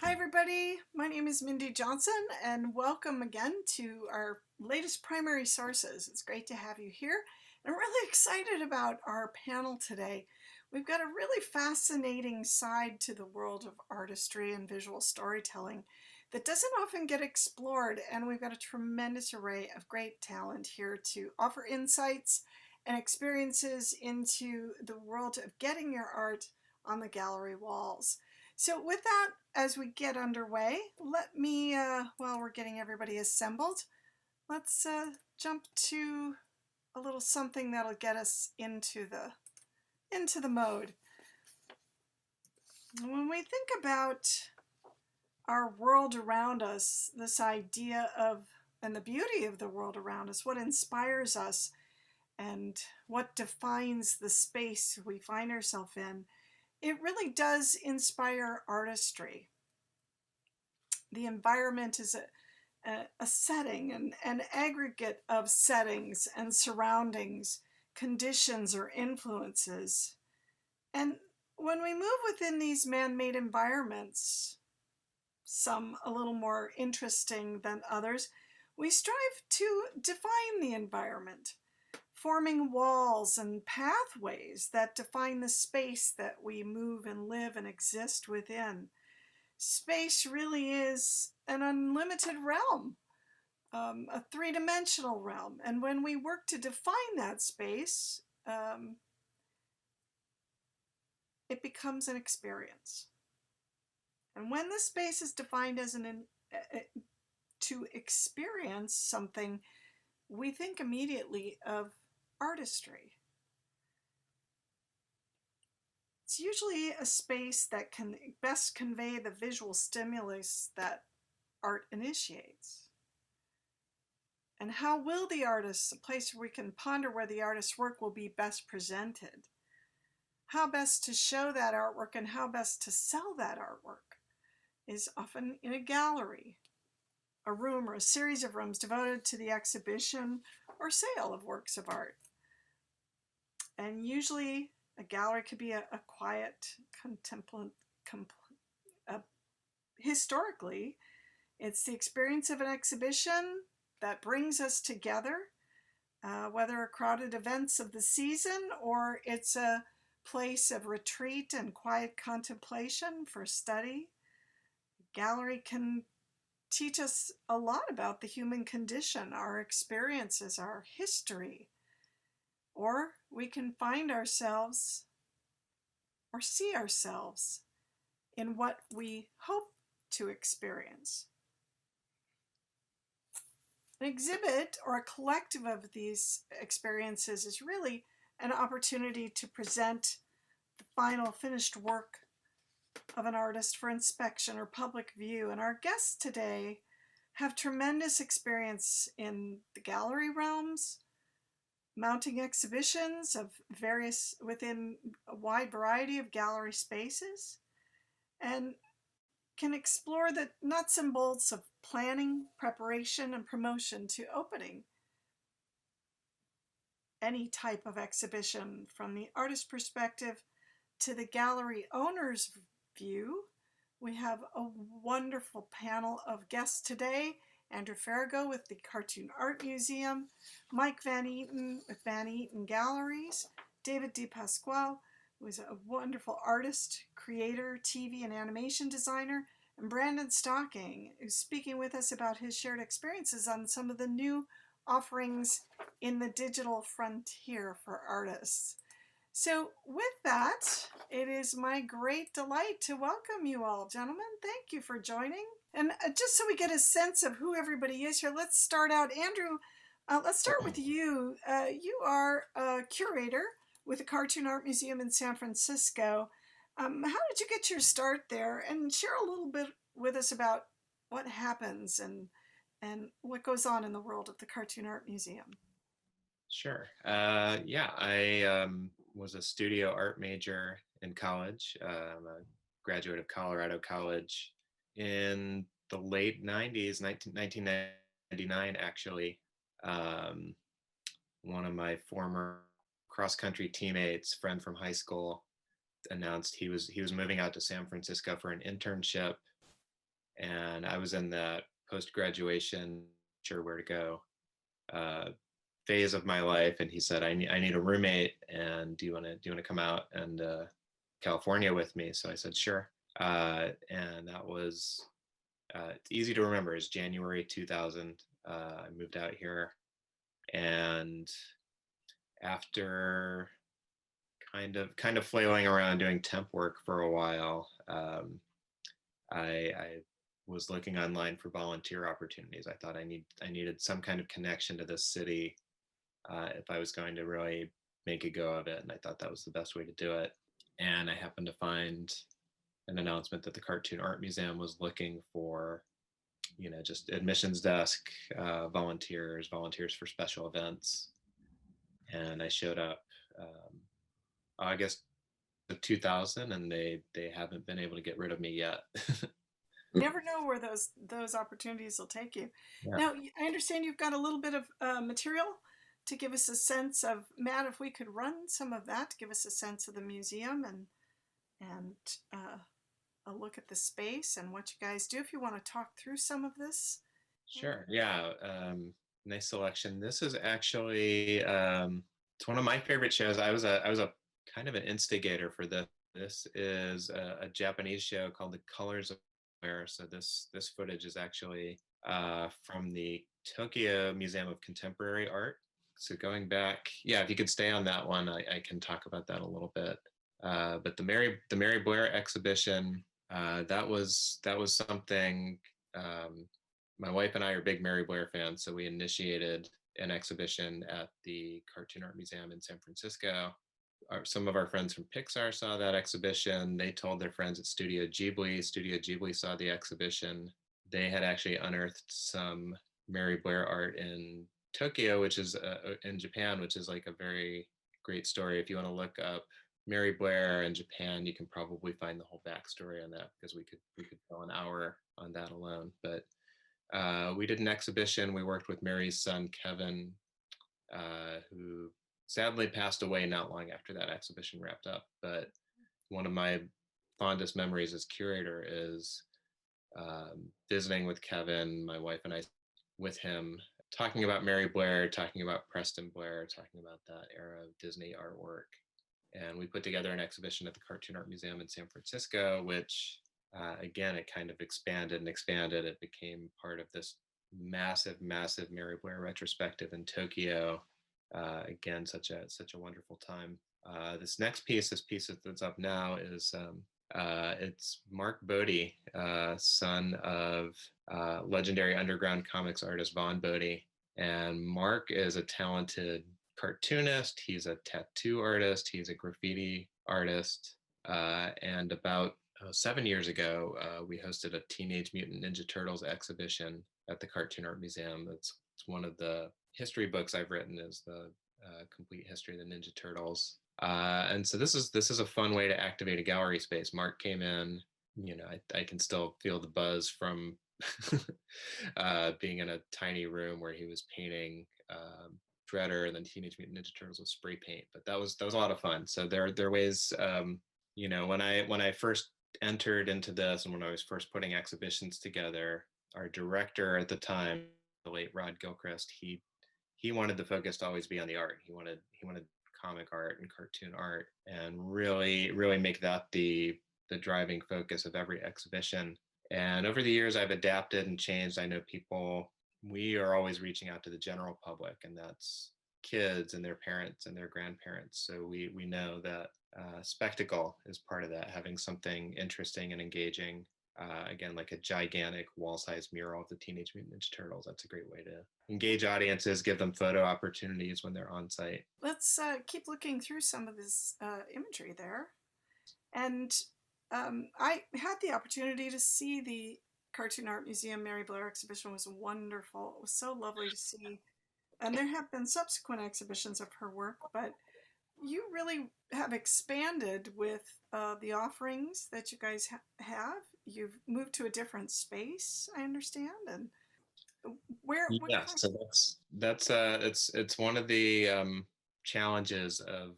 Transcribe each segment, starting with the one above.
Hi everybody, my name is Mindy Johnson and welcome again to our latest primary sources. It's great to have you here. I'm really excited about our panel today. We've got a really fascinating side to the world of artistry and visual storytelling that doesn't often get explored, and we've got a tremendous array of great talent here to offer insights and experiences into the world of getting your art on the gallery walls. So with that, as we get underway, let me, while we're getting everybody assembled, let's jump to a little something that'll get us into the mode. When we think about our world around us, this idea of, and the beauty of the world around us, what inspires us and what defines the space we find ourselves in, it really does inspire artistry. The environment is a setting, an aggregate of settings and surroundings, conditions or influences. And when we move within these man-made environments, some a little more interesting than others, we strive to define the environment, forming walls and pathways that define the space that we move and live and exist within. Space really is an unlimited realm, a three-dimensional realm. And when we work to define that space, it becomes an experience. And when the space is defined as to experience something, we think immediately of artistry. It's usually a space that can best convey the visual stimulus that art initiates. And how will the artist, a place where we can ponder where the artist's work will be best presented, how best to show that artwork and how best to sell that artwork is often in a gallery, a room or a series of rooms devoted to the exhibition or sale of works of art. And usually a gallery could be a quiet, contemplative, historically, it's the experience of an exhibition that brings us together, whether crowded events of the season or it's a place of retreat and quiet contemplation for study. Gallery can teach us a lot about the human condition, our experiences, our history. Or we can find ourselves or see ourselves in what we hope to experience. An exhibit or a collective of these experiences is really an opportunity to present the final finished work of an artist for inspection or public view. And our guests today have tremendous experience in the gallery realms, mounting exhibitions of various within a wide variety of gallery spaces, and can explore the nuts and bolts of planning, preparation, and promotion to opening any type of exhibition, from the artist's perspective to the gallery owner's view. We have a wonderful panel of guests today. Andrew FARAGO with the Cartoon Art Museum, Mike Van Eaton with Van Eaton Galleries, David PASQUALE, who is a wonderful artist, creator, TV and animation designer, and Brandon Stocking, who's speaking with us about his shared experiences on some of the new offerings in the digital frontier for artists. So with that, it is my great delight to welcome you all, gentlemen. Thank you for joining. And just so we get a sense of who everybody is here, let's start out. Andrew, let's start with you. You are a curator with the Cartoon Art Museum in San Francisco. How did you get your start there? And share a little bit with us about what happens and what goes on in the world of the Cartoon Art Museum. Sure. Yeah, I was a studio art major in college. I'm a graduate of Colorado College in the late 90s, 1999 actually. One of my former cross-country teammates, friend from high school, announced he was moving out to San Francisco for an internship And I was in that post-graduation, sure where to go uh, phase of my life, and he said, I need a roommate, and do you want to come out and California with me? So I said, sure. And that was it's easy to remember. It's January 2000. I moved out here, and after kind of flailing around doing temp work for a while, I was looking online for volunteer opportunities. I thought I needed some kind of connection to this city if I was going to really make a go of it, and I thought that was the best way to do it. And I happened to find an announcement that the Cartoon Art Museum was looking for, just admissions desk volunteers for special events, and I showed up August of 2000, and they haven't been able to get rid of me yet. You never know where those opportunities will take you. Yeah, Now, I understand you've got a little bit of material to give us a sense of, Matt, if we could run some of that to give us a sense of the museum and a look at the space and what you guys do. If you want to talk through some of this. sure. Yeah, nice selection. This is actually it's one of my favorite shows. I was a kind of an instigator for this. This is a Japanese show called The Colors of Fire. So this footage is actually from the Tokyo Museum of Contemporary Art. So going back, yeah, if you could stay on that one, I can talk about that a little bit. But the Mary Blair exhibition, that was something. My wife and I are big Mary Blair fans, so we initiated an exhibition at the Cartoon Art Museum in San Francisco. Some of our friends from Pixar saw that exhibition. They told their friends at Studio Ghibli. Studio Ghibli saw the exhibition. They had actually unearthed some Mary Blair art in Tokyo, which is in Japan, which is like a very great story. If you want to look up Mary Blair in Japan, you can probably find the whole backstory on that, because we could fill an hour on that alone. But we did an exhibition. We worked with Mary's son, Kevin, who sadly passed away not long after that exhibition wrapped up. But one of my fondest memories as curator is visiting with Kevin, my wife and I, with him, talking about Mary Blair, talking about Preston Blair, talking about that era of Disney artwork. And we put together an exhibition at the Cartoon Art Museum in San Francisco, which again, it kind of expanded and expanded. It became part of this massive, massive Mary Blair retrospective in Tokyo. Again, such a wonderful time. This piece that's up now is it's Mark Bodie, son of legendary underground comics artist Vaughn Bodie. And Mark is a talented cartoonist. He's a tattoo artist. He's a graffiti artist. And about 7 years ago, we hosted a Teenage Mutant Ninja Turtles exhibition at the Cartoon Art Museum. It's one of the history books I've written, is the complete history of the Ninja Turtles. And so this is a fun way to activate a gallery space. Mark came in. I can still feel the buzz from being in a tiny room where he was painting Shredder and then Teenage Mutant Ninja Turtles with spray paint. But that was a lot of fun. So there are ways. When I first entered into this, and when I was first putting exhibitions together, our director at the time, the late Rod Gilchrist, he wanted the focus to always be on the art. He wanted comic art and cartoon art, and really make that the driving focus of every exhibition. And over the years, I've adapted and changed. I know we are always reaching out to the general public, and that's kids and their parents and their grandparents. So we know that spectacle is part of that, having something interesting and engaging. Again, like a gigantic wall-sized mural of the Teenage Mutant Ninja Turtles. That's a great way to engage audiences, give them photo opportunities when they're on site. Let's keep looking through some of this imagery there. And I had the opportunity to see the Cartoon Art Museum Mary Blair exhibition. It was wonderful. It was so lovely to see. And there have been subsequent exhibitions of her work, but you really have expanded with the offerings that you guys have. You've moved to a different space, I understand. And what Yeah, kind so that's it's one of the challenges of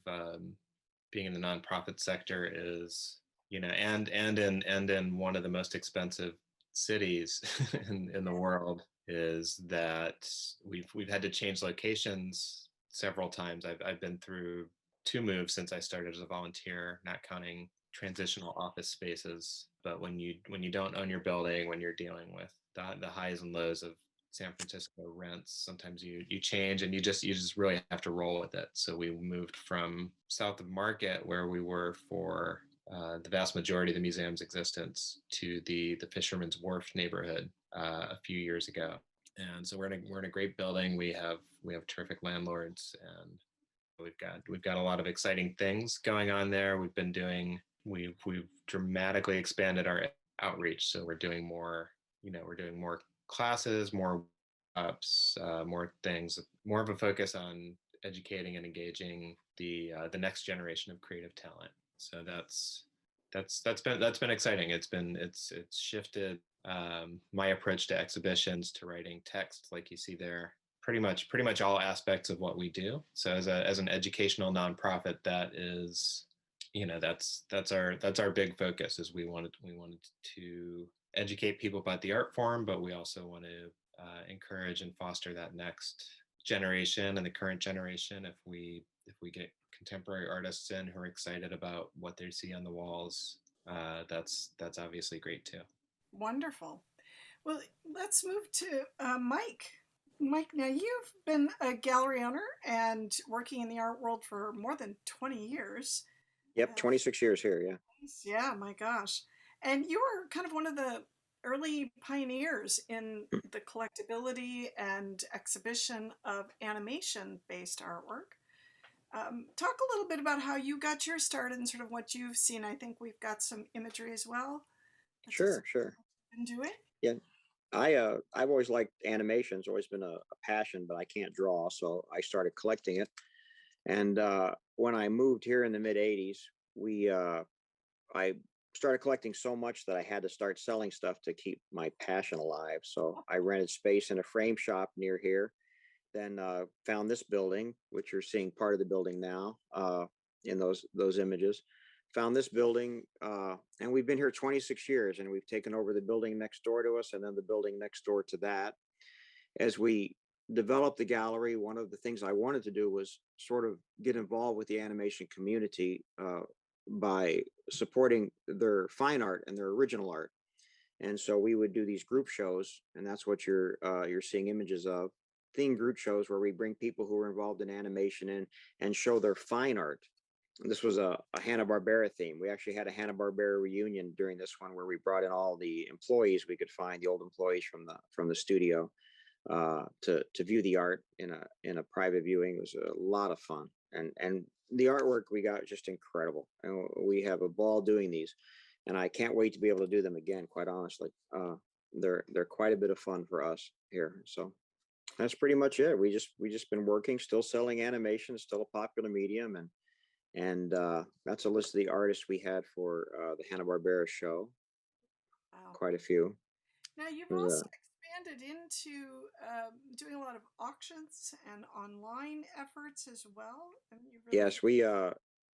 being in the nonprofit sector is, and in one of the most expensive cities in the world is that we've had to change locations several times. I've been through 2 moves since I started as a volunteer, not counting transitional office spaces. But when you don't own your building, when you're dealing with the highs and lows of San Francisco rents, sometimes you change, and you just really have to roll with it. So we moved from south of Market, where we were for the vast majority of the museum's existence, to the Fisherman's Wharf neighborhood a few years ago. And so we're in a great building. We have terrific landlords, and we've got a lot of exciting things going on there. We've dramatically expanded our outreach. So we're doing more classes, more ups, more things, more of a focus on educating and engaging the next generation of creative talent. So that's been exciting. It's shifted my approach to exhibitions, to writing text, like you see there. Pretty much all aspects of what we do. So as an educational nonprofit, that's our big focus. Is we wanted to educate people about the art form, but we also want to encourage and foster that next generation and the current generation. If we get contemporary artists in who are excited about what they see on the walls, that's obviously great too. Wonderful. Well, let's move to Mike. Mike, now you've been a gallery owner and working in the art world for more than 20 years. Yep, 26 years here, yeah. Yeah, my gosh. And you were kind of one of the early pioneers in the collectability and exhibition of animation based artwork. Talk a little bit about how you got your start and sort of what you've seen. I think we've got some imagery as well. Sure, sure. Been doing. Yeah. I've always liked animation. It's always been a passion, but I can't draw, so I started collecting it. And when I moved here in the mid 80s, I started collecting so much that I had to start selling stuff to keep my passion alive. So I rented space in a frame shop near here, then found this building, which you're seeing part of the building now in those images. Found this building, and we've been here 26 years, and we've taken over the building next door to us, and then the building next door to that. As we developed the gallery, one of the things I wanted to do was sort of get involved with the animation community by supporting their fine art and their original art. And so we would do these group shows, and that's what you're seeing images of, theme group shows where we bring people who are involved in animation in and show their fine art. And this was a Hanna-Barbera theme. We actually had a Hanna-Barbera reunion during this one where we brought in all the employees we could find, the old employees from the studio, to view the art in a private viewing. It was a lot of fun, and the artwork we got was just incredible, and we have a ball doing these, and I can't wait to be able to do them again. Quite honestly, they're quite a bit of fun for us here. So that's pretty much it. We just been working, still selling animation, still a popular medium, and that's a list of the artists we had for the Hanna-Barbera show. Wow. Quite a few. Now you've also expanded into doing a lot of auctions and online efforts as well. Yes, we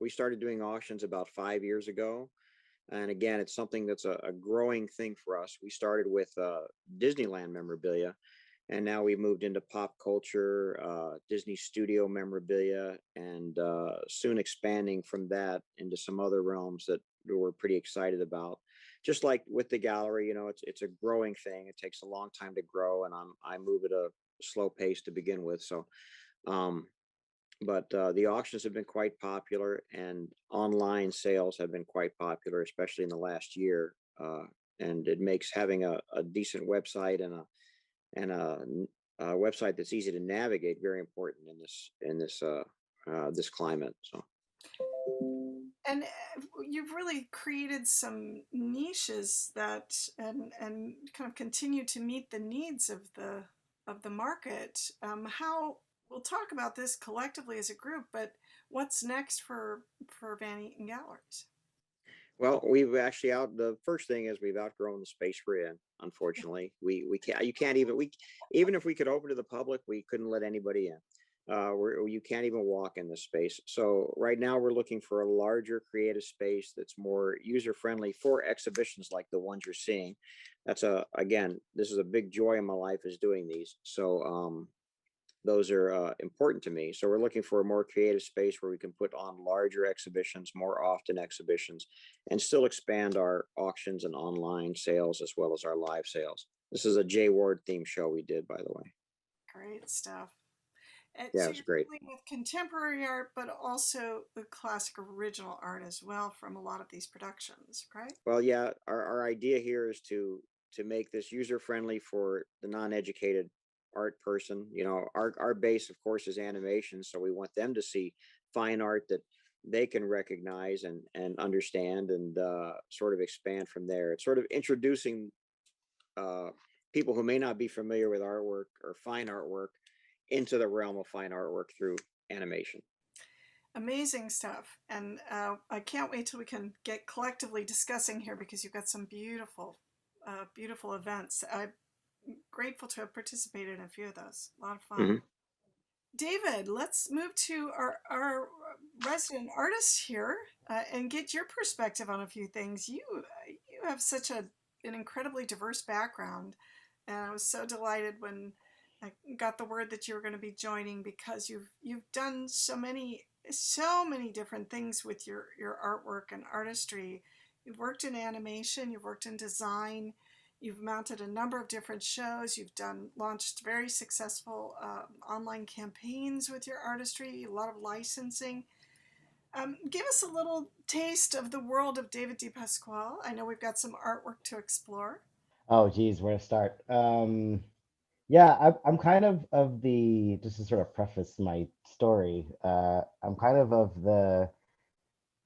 started doing auctions about 5 years ago, and again, it's something that's a growing thing for us. We started with Disneyland memorabilia, and now we've moved into pop culture, Disney studio memorabilia, and soon expanding from that into some other realms that we're pretty excited about. Just like with the gallery, it's a growing thing. It takes a long time to grow, and I move at a slow pace to begin with. So, um, but the auctions have been quite popular, and online sales have been quite popular, especially in the last year. And it makes having a decent website and a website that's easy to navigate very important in this climate. So And you've really created some niches that and kind of continue to meet the needs of the market. How we'll talk about this collectively as a group, but what's next for Vanity and Galleries? well, we've actually the first thing is we've outgrown the space we're in. Unfortunately, we can't, you can't even, even if we could open to the public, we couldn't let anybody in. where you can't even walk in this space. So right now we're looking for a larger creative space that's more user friendly for exhibitions like the ones you're seeing. That's again, this is a big joy in my life is doing these. So those are important to me. So we're looking for a more creative space where we can put on larger exhibitions, more often exhibitions, and still expand our auctions and online sales as well as our live sales. This is a Jay Ward theme show we did, by the way. Great stuff. And Yeah, so it was you're great. dealing with contemporary art, but also the classic original art as well from a lot of these productions, right? Well, yeah, our idea here is to make this user friendly for the non-educated art person. You know, our base, of course, is animation, so we want them to see fine art that they can recognize and understand and sort of expand from there. It's sort of introducing uh, people who may not be familiar with artwork or fine artwork into the realm of fine artwork through animation. Amazing stuff. And I can't wait till we can get collectively discussing here because you've got some beautiful, beautiful events. I'm grateful to have participated in a few of those. A lot of fun. Mhm. David, let's move to our resident artist here and get your perspective on a few things. You have such an incredibly diverse background, and I was so delighted when I got the word that you were going to be joining because you've done so many different things with your artwork and artistry. You've worked in animation, you've worked in design, you've mounted a number of different shows. You've launched very successful online campaigns with your artistry, a lot of licensing. Give us a little taste of the world of David DePasquale. I know we've got some artwork to explore. Oh, geez, where to start? Yeah, I'm kind of the, just to sort of preface my story, I'm kind of the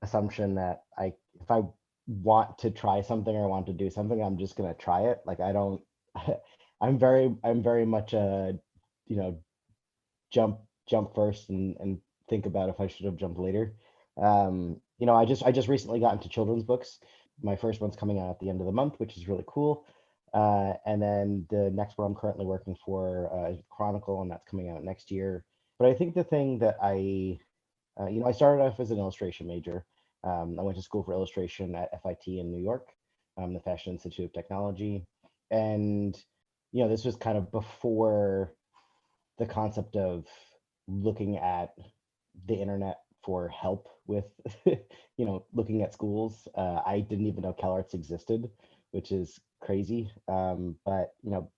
assumption that if I want to try something or want to do something, I'm just gonna try it. Like I don't, I'm very much a, you know, jump jump first and think about if I should have jumped later. I just recently got into children's books. My first one's coming out at the end of the month, which is really cool. And then the next one I'm currently working for is Chronicle, and that's coming out next year. But I think the thing that I started off as an illustration major. I went to school for illustration at FIT in New York, the Fashion Institute of Technology, and this was kind of before the concept of looking at the internet for help with looking at schools. I didn't even know CalArts existed, which is crazy. But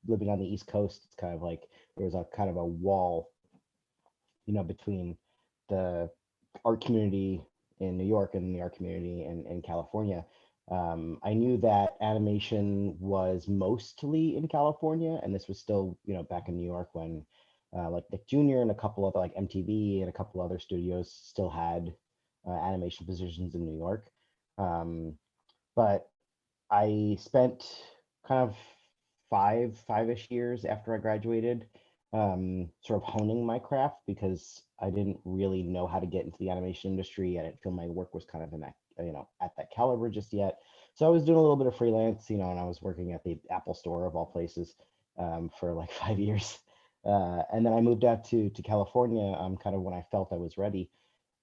living on the East Coast, it's kind of like there was a kind of a wall between the art community in New York and the art community in California. I knew that animation was mostly in California, and this was still, back in New York when like Nick Jr. and a couple other like MTV and a couple other studios still had animation positions in New York. But I spent kind of five-ish years after I graduated, sort of honing my craft because I didn't really know how to get into the animation industry. I didn't feel my work was kind of in that, at that caliber just yet. So I was doing a little bit of freelance, and I was working at the Apple Store of all places, for like 5 years. And then I moved out to California, kind of when I felt I was ready.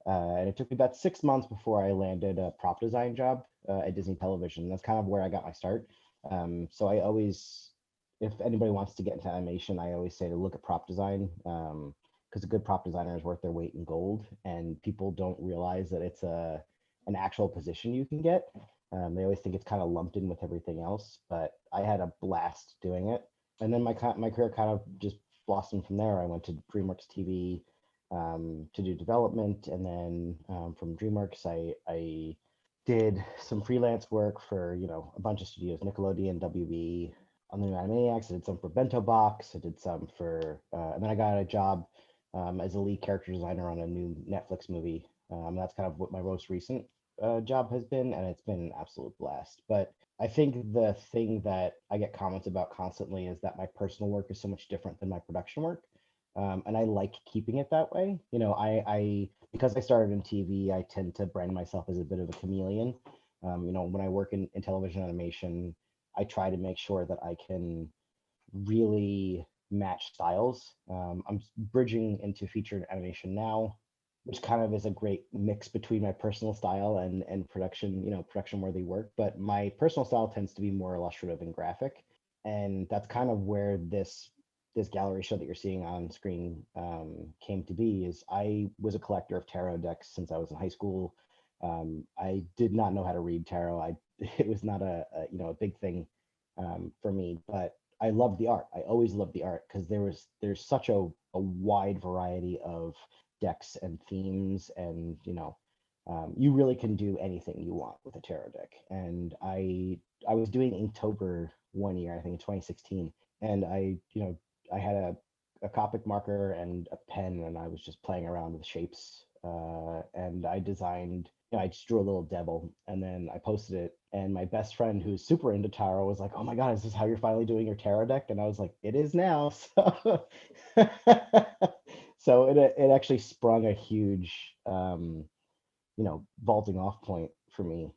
And it took me about 6 months before I landed a prop design job at Disney Television. That's kind of where I got my start. So I always, if anybody wants to get into animation, I always say to look at prop design, because a good prop designer is worth their weight in gold, and people don't realize that it's an actual position you can get. They always think it's kind of lumped in with everything else, but I had a blast doing it. And then my career kind of just blossomed from there. I went to DreamWorks TV to do development, and then from DreamWorks, I did some freelance work for a bunch of studios, Nickelodeon, WB, on the new Animaniacs. I did some for Bento Box. I did some for, and then I got a job as a lead character designer on a new Netflix movie. That's kind of what my most recent job has been, and it's been an absolute blast. But I think the thing that I get comments about constantly is that my personal work is so much different than my production work. And I like keeping it that way. I because I started in TV, I tend to brand myself as a bit of a chameleon. When I work in television animation, I try to make sure that I can really match styles. I'm bridging into featured animation now, which kind of is a great mix between my personal style and production, production worthy work. But my personal style tends to be more illustrative and graphic, and that's kind of where this gallery show that you're seeing on screen came to be. Is I was a collector of tarot decks since I was in high school. I did not know how to read tarot. It was not a big thing for me, but I loved the art. I always loved the art because there's such a wide variety of decks and themes, and you really can do anything you want with a tarot deck. And I was doing Inktober one year, I think in 2016, and I had a Copic marker and a pen, and I was just playing around with shapes. And I designed, I just drew a little devil, and then I posted it. And my best friend, who's super into tarot, was like, "Oh my God, is this how you're finally doing your tarot deck?" And I was like, "It is now." So, so it actually sprung a huge, vaulting off point for me.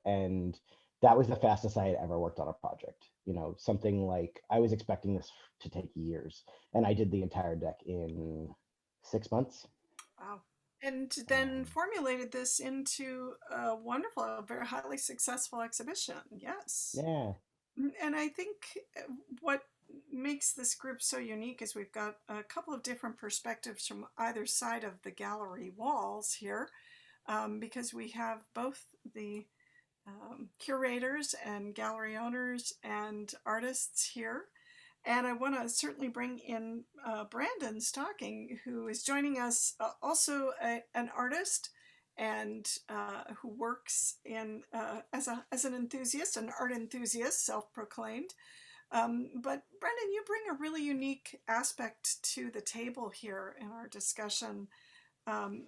And that was the fastest I had ever worked on a project. Something like I was expecting this to take years, and I did the entire deck in 6 months. Wow. And then Um, formulated this into a wonderful, very highly successful exhibition. Yes. yeah, And I think what makes this group so unique is we've got a couple of different perspectives from either side of the gallery walls here, because we have both the curators and gallery owners and artists here. And I want to certainly bring in Brandon Stocking, who is joining us, also an artist and who works in as an enthusiast, an art enthusiast, self-proclaimed. But Brendan, you bring a really unique aspect to the table here in our discussion. Um,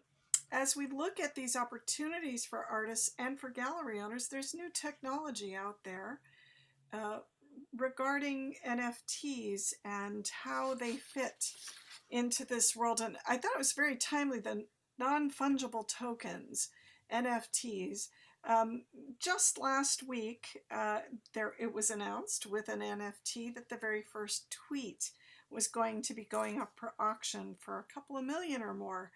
as we look at these opportunities for artists and for gallery owners, there's new technology out there uh, regarding NFTs and how they fit into this world. And I thought it was very timely, the non-fungible tokens, NFTs. Um, just last week, it was announced with an NFT that the very first tweet was going to be going up for auction for a couple of million or more.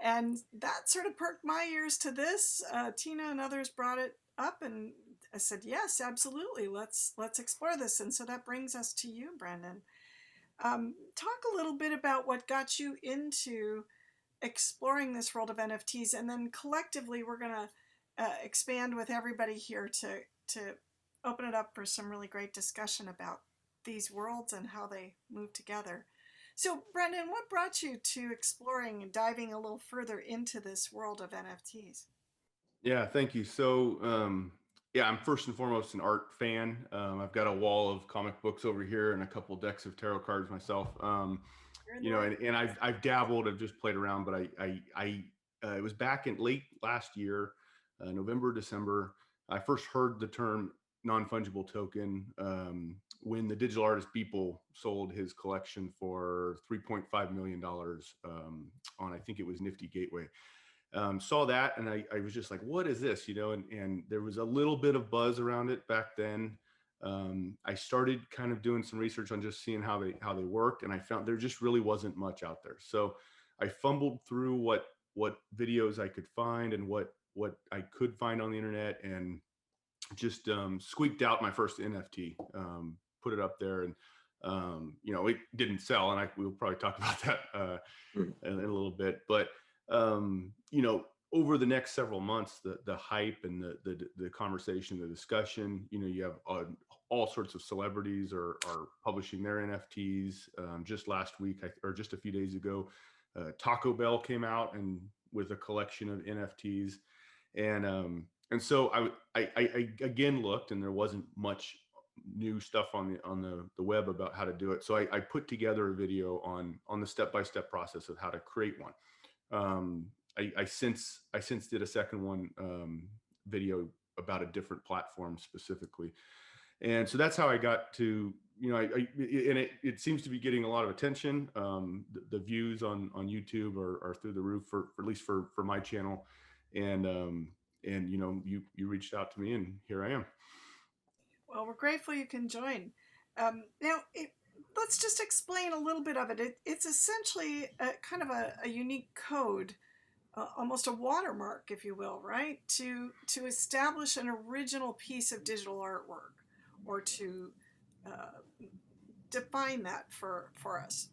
And that sort of perked my ears to this. Tina and others brought it up, and I said, "Yes, absolutely. Let's explore this." And so that brings us to you, Brandon. Talk a little bit about what got you into exploring this world of NFTs, and then collectively we're going to expand with everybody here to open it up for some really great discussion about these worlds and how they move together. So, Brendan, what brought you to exploring and diving a little further into this world of NFTs? Yeah, thank you. So, yeah, I'm first and foremost an art fan. I've got a wall of comic books over here and a couple decks of tarot cards myself. You're in the right And I've dabbled, I've just played around, but it was back in late last year, November, December. I first heard the term non-fungible token when the digital artist Beeple sold his collection for $3.5 million on, I think it was Nifty Gateway. Saw that and I was just like, what is this? And there was a little bit of buzz around it back then. I started kind of doing some research on just seeing how they worked, and I found there just really wasn't much out there. So I fumbled through what videos I could find and what I could find on the internet, and just squeaked out my first NFT, put it up there, and it didn't sell, and we'll probably talk about that in a little bit. But over the next several months, the hype and the conversation, the discussion, you have all sorts of celebrities are publishing their NFTs. Just last week, or just a few days ago, Taco Bell came out and with a collection of NFTs, and so I again looked, and there wasn't much new stuff on the web about how to do it. So I put together a video on the step-by-step process of how to create one. I since did a second one, video about a different platform specifically, and so that's how I got to, and it seems to be getting a lot of attention. The views on YouTube are through the roof, for at least for my channel, and you reached out to me, and here I am. Well, we're grateful you can join. Now, let's just explain a little bit of it. It's essentially a kind of a unique code, almost a watermark, if you will, right? To establish an original piece of digital artwork, or to uh, define that for us.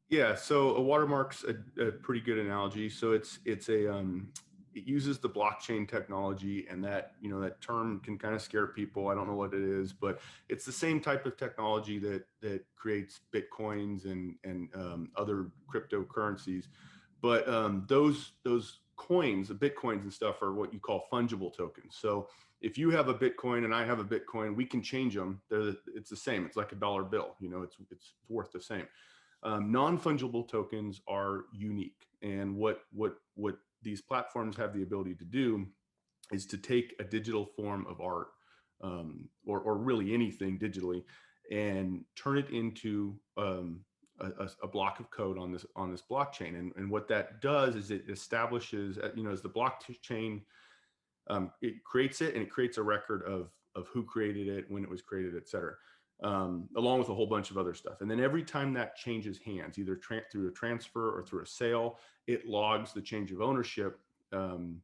Yeah, so a watermark's a pretty good analogy. So it's a it uses the blockchain technology, and that, you know, that term can kind of scare people. I don't know what it is, but it's the same type of technology that creates bitcoins and other cryptocurrencies. But those coins, the bitcoins and stuff, are what you call fungible tokens. So if you have a Bitcoin and I have a Bitcoin, we can change them. It's the same. It's like a dollar bill. You know, it's worth the same. Non-fungible tokens are unique, and what these platforms have the ability to do is to take a digital form of art, or really anything digitally, and turn it into a block of code on this blockchain. And what that does is it establishes, you know, as the blockchain, it creates it, and it creates a record of who created it, when it was created, et cetera, along with a whole bunch of other stuff. And then every time that changes hands, either through a transfer or through a sale, it logs the change of ownership. You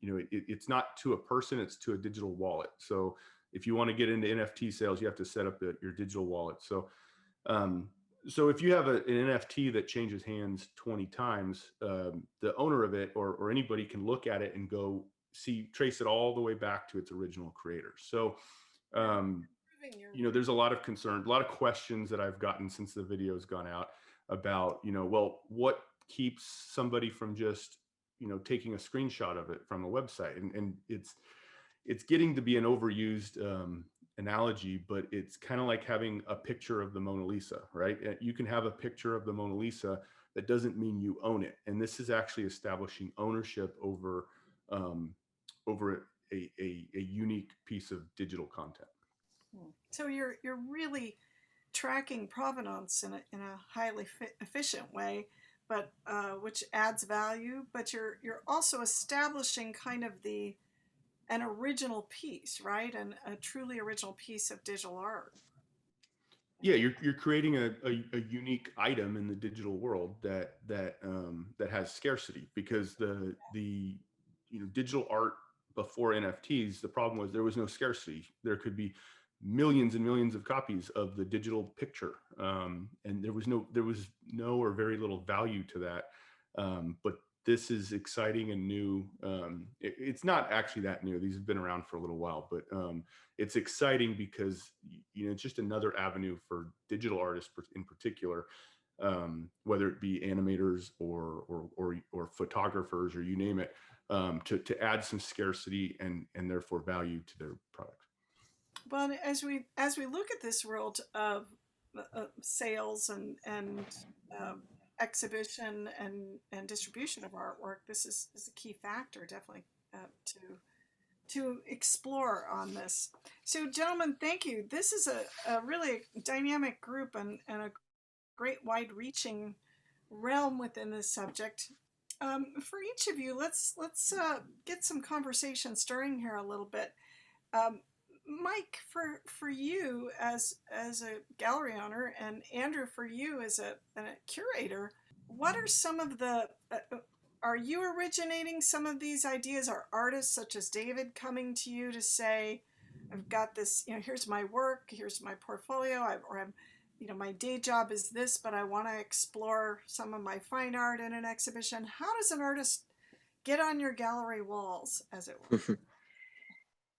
know, it's not to a person, it's to a digital wallet. So if you want to get into NFT sales, you have to set up your digital wallet. So if you have an NFT that changes hands 20 times, the owner of it, or anybody, can look at it and go trace it all the way back to its original creator. So you know, there's a lot of concern, a lot of questions that I've gotten since the video's gone out about, you know, well, what keeps somebody from just, you know, taking a screenshot of it from a website? And it's getting to be an overused analogy, but it's kind of like having a picture of the Mona Lisa, right? You can have a picture of the Mona Lisa. That doesn't mean you own it. And this is actually establishing ownership over a unique piece of digital content. So you're really tracking provenance in a highly efficient way, but which adds value. But you're also establishing kind of an original piece, right? And a truly original piece of digital art. Yeah, you're creating a unique item in the digital world that has scarcity, because the you know, digital art before NFTs, the problem was there was no scarcity. There could be millions and millions of copies of the digital picture, and there was no or very little value to that. But this is exciting and new. It's not actually that new. These have been around for a little while, but it's exciting because, you know, it's just another avenue for digital artists in particular, whether it be animators or photographers, or you name it, to add some scarcity and therefore value to their product. Well, as we look at this world of sales and exhibition and distribution of artwork, this is a key factor, definitely, to explore on this. So, gentlemen, thank you. This is a really dynamic group and a great wide-reaching realm within this subject. For each of you, let's get some conversation stirring here a little bit. Mike, for you as a gallery owner, and Andrew, for you as a curator, what are some of the are you originating some of these ideas? Are artists such as David coming to you to say, I've got this, you know, here's my work, here's my portfolio, I'm, you know, my day job is this, but I want to explore some of my fine art in an exhibition. How does an artist get on your gallery walls, as it were?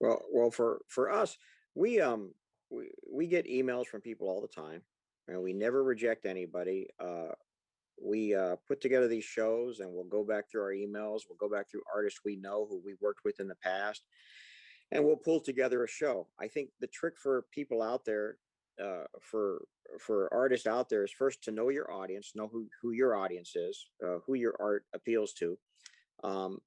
Well, for us, we we get emails from people all the time, and we never reject anybody. We put together these shows, and we'll go back through our emails. We'll go back through artists we know who we worked with in the past, and we'll pull together a show. I think the trick for people out there, for artists out there, is first to know your audience, know who your audience is, who your art appeals to. Um,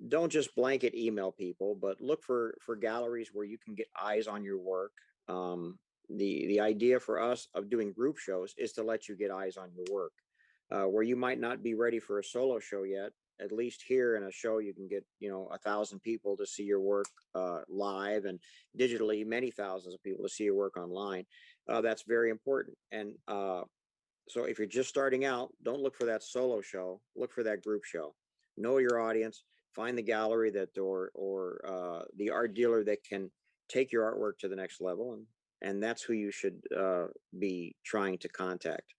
don't just blanket email people, but look for galleries where you can get eyes on your work. The idea for us of doing group shows is to let you get eyes on your work, where you might not be ready for a solo show yet. at least here in a show, you can get, 1,000 people to see your work live, and digitally, many thousands of people to see your work online. That's very important. And so if you're just starting out, don't look for that solo show, look for that group show. Know your audience, find the gallery that, or the art dealer that can take your artwork to the next level. And that's who you should be trying to contact.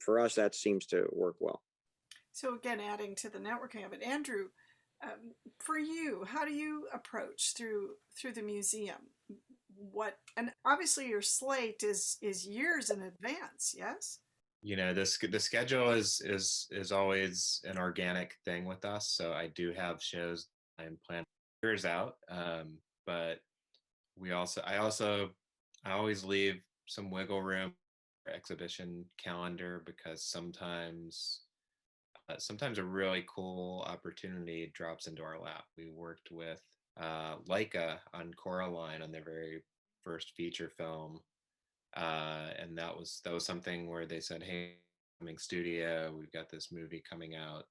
For us, that seems to work well. So again, adding to the networking of it, Andrew, for you, how do you approach through the museum? What, and obviously your slate is years in advance, yes? The schedule is always an organic thing with us. So I do have shows I'm planning years out, but I always leave some wiggle room for exhibition calendar, because sometimes a really cool opportunity drops into our lap. We worked with Leica on Coraline on their very first feature film, and that was something where they said, "Hey, coming studio, we've got this movie coming out.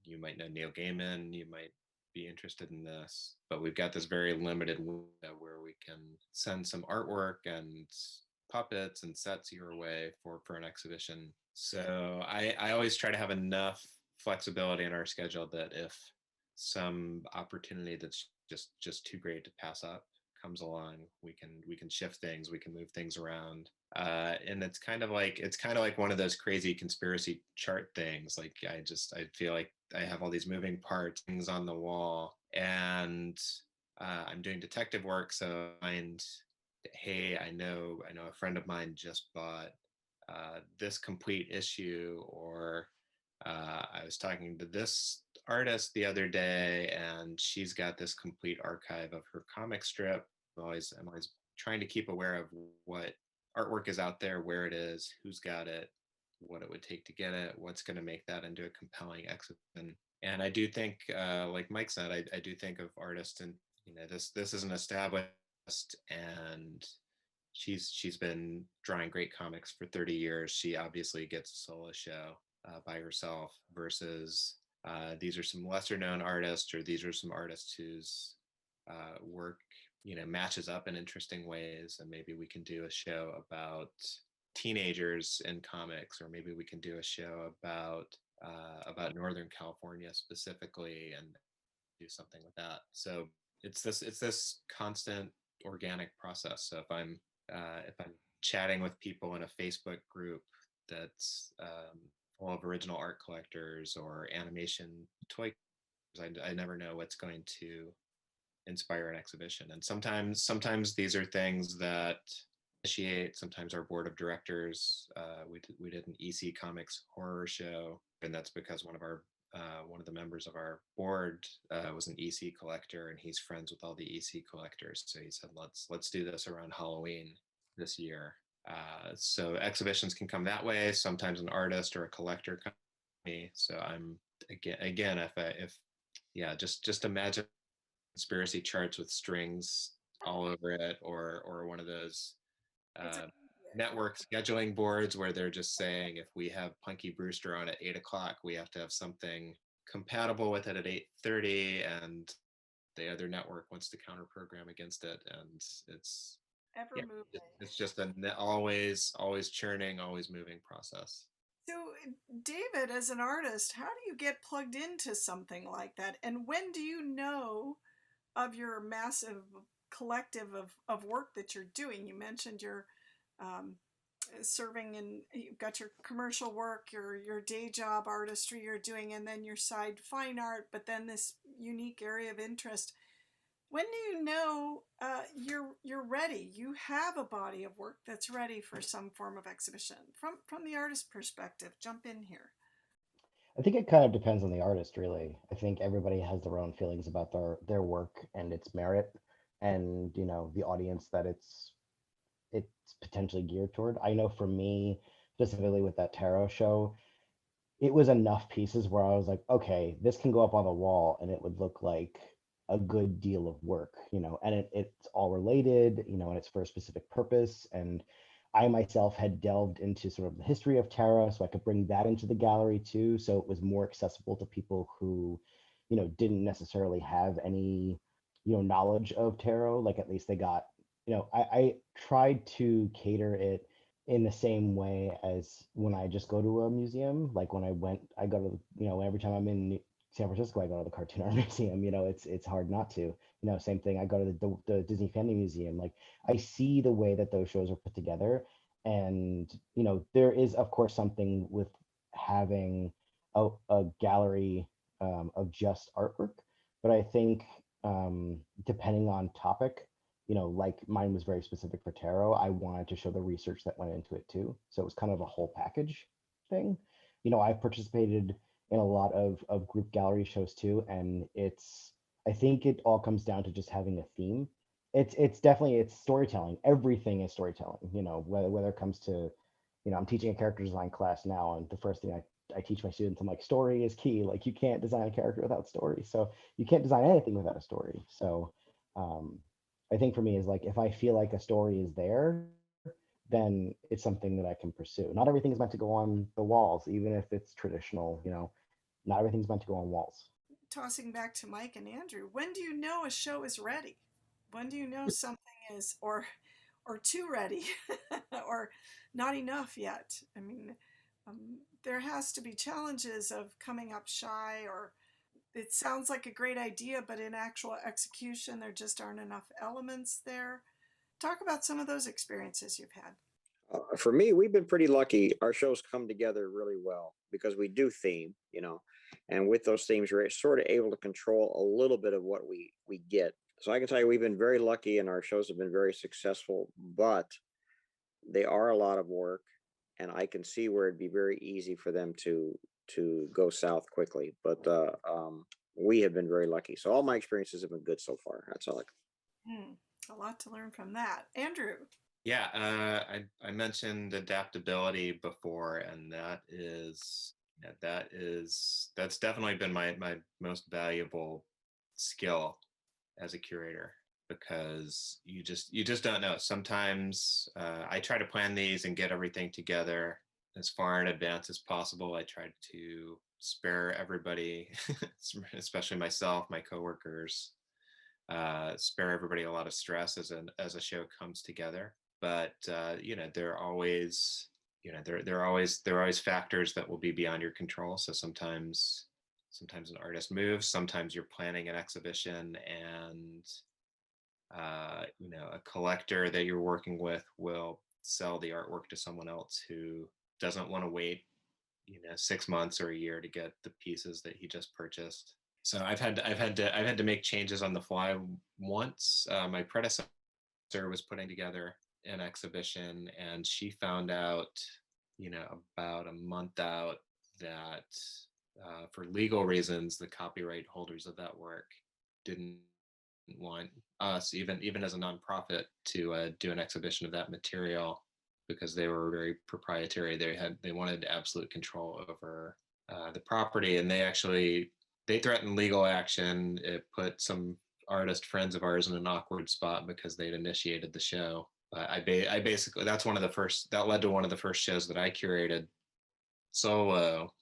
You might know Neil Gaiman. You might be interested in this, but we've got this very limited window where we can send some artwork and puppets and sets your way for an exhibition." So I always try to have enough flexibility in our schedule that if some opportunity that's just too great to pass up comes along, we can shift things, we can move things around. And it's kind of like one of those crazy conspiracy chart things. Like I feel like I have all these moving parts, things on the wall, and I'm doing detective work. So hey, I know a friend of mine just bought this complete issue, or I was talking to this artist the other day and she's got this complete archive of her comic strip. I'm always trying to keep aware of what artwork is out there, where it is, who's got it, what it would take to get it, what's going to make that into a compelling exhibition. And I do think, like Mike said, I do think of artists, and this is an established, and she's been drawing great comics for 30 years. She obviously gets a solo show by herself, versus these are some lesser known artists, or these are some artists whose work matches up in interesting ways, and maybe we can do a show about teenagers in comics, or maybe we can do a show about Northern California specifically, and do something with that. So it's this constant organic process. So if I'm chatting with people in a Facebook group that's full of original art collectors or animation toy, I never know what's going to inspire an exhibition. And sometimes these are things that initiate. Sometimes our board of directors, we did an EC Comics horror show, and that's because one of the members of our board was an EC collector, and he's friends with all the EC collectors. So he said, let's do this around Halloween this year. So exhibitions can come that way. Sometimes an artist or a collector comes to me. So I'm again, just imagine conspiracy charts with strings all over it, or one of those network scheduling boards where they're just saying, if we have Punky Brewster on at 8:00, we have to have something compatible with it at 8:30, and the other network wants to counter program against it, and it's just an always churning, always moving process. So, David, as an artist, how do you get plugged into something like that? And when do you know of your massive collective of work that you're doing? You mentioned you're serving, and you've got your commercial work, your day job artistry you're doing, and then your side fine art, but then this unique area of interest. When do you know you're ready? You have a body of work that's ready for some form of exhibition. From the artist perspective, jump in here. I think it kind of depends on the artist, really. I think everybody has their own feelings about their work and its merit, and the audience that it's potentially geared toward. I know for me, specifically with that tarot show, it was enough pieces where I was like, okay, this can go up on the wall and it would look like a good deal of work, and it's all related, and it's for a specific purpose. And I myself had delved into sort of the history of tarot, so I could bring that into the gallery too. So it was more accessible to people who, didn't necessarily have any, knowledge of tarot. Like at least they got, I tried to cater it in the same way as when I just go to a museum. Like when I go to, every time I'm in San Francisco, I go to the Cartoon Art Museum. It's hard not to. Same thing. I go to the Disney Family Museum. Like I see the way that those shows are put together, and there is of course something with having a gallery of just artwork, but I think depending on topic, like mine was very specific for tarot. I wanted to show the research that went into it too. So it was kind of a whole package thing. I participated in a lot of group gallery shows too, and I think it all comes down to just having a theme. It's definitely it's storytelling. Everything is storytelling. Whether it comes to, I'm teaching a character design class now, and the first thing I teach my students, I'm like, story is key. Like you can't design a character without story. So you can't design anything without a story. So I think for me is like if I feel like a story is there, then it's something that I can pursue. Not everything is meant to go on the walls, even if it's traditional. Not everything's meant to go on walls. Tossing back to Mike and Andrew, when do you know a show is ready? When do you know something is or too ready or not enough yet? I mean, there has to be challenges of coming up shy, or it sounds like a great idea, but in actual execution, there just aren't enough elements there. Talk about some of those experiences you've had. For me, we've been pretty lucky. Our shows come together really well because we do theme, and with those themes, we're sort of able to control a little bit of what we get. So I can tell you, we've been very lucky, and our shows have been very successful. But they are a lot of work, and I can see where it'd be very easy for them to go south quickly. But we have been very lucky. So all my experiences have been good so far. That's all. A lot to learn from that, Andrew. Yeah, I mentioned adaptability before, and that's definitely been my most valuable skill as a curator, because you just don't know. Sometimes I try to plan these and get everything together as far in advance as possible. I try to spare everybody, especially myself, my coworkers, spare everybody a lot of stress as a show comes together. But there are always there are always factors that will be beyond your control. So sometimes an artist moves, sometimes you're planning an exhibition, and a collector that you're working with will sell the artwork to someone else who doesn't want to wait 6 months or a year to get the pieces that he just purchased. So I've had to make changes on the fly once. My predecessor was putting together an exhibition, and she found out, about a month out, that for legal reasons, the copyright holders of that work didn't want us, even as a nonprofit, to do an exhibition of that material, because they were very proprietary. They wanted absolute control over the property, and they threatened legal action. It put some artist friends of ours in an awkward spot because they'd initiated the show. I basically, that led to one of the first shows that I curated solo,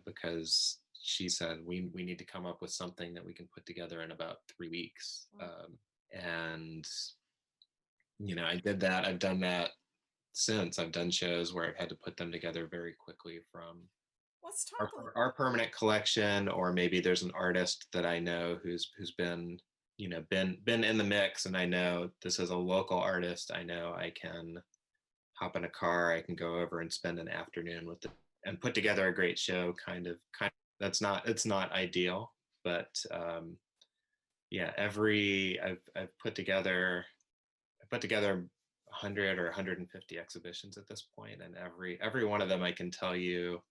because she said we need to come up with something that we can put together in about 3 weeks. And I did that. I've done that since. I've done shows where I've had to put them together very quickly from Let's talk our permanent collection, or maybe there's an artist that I know who's been been in the mix, and I know this is a local artist. I know I can hop in a car, I can go over and spend an afternoon with them and put together a great show. It's not ideal, but yeah, I've put together 100 or 150 exhibitions at this point, and every one of them I can tell you,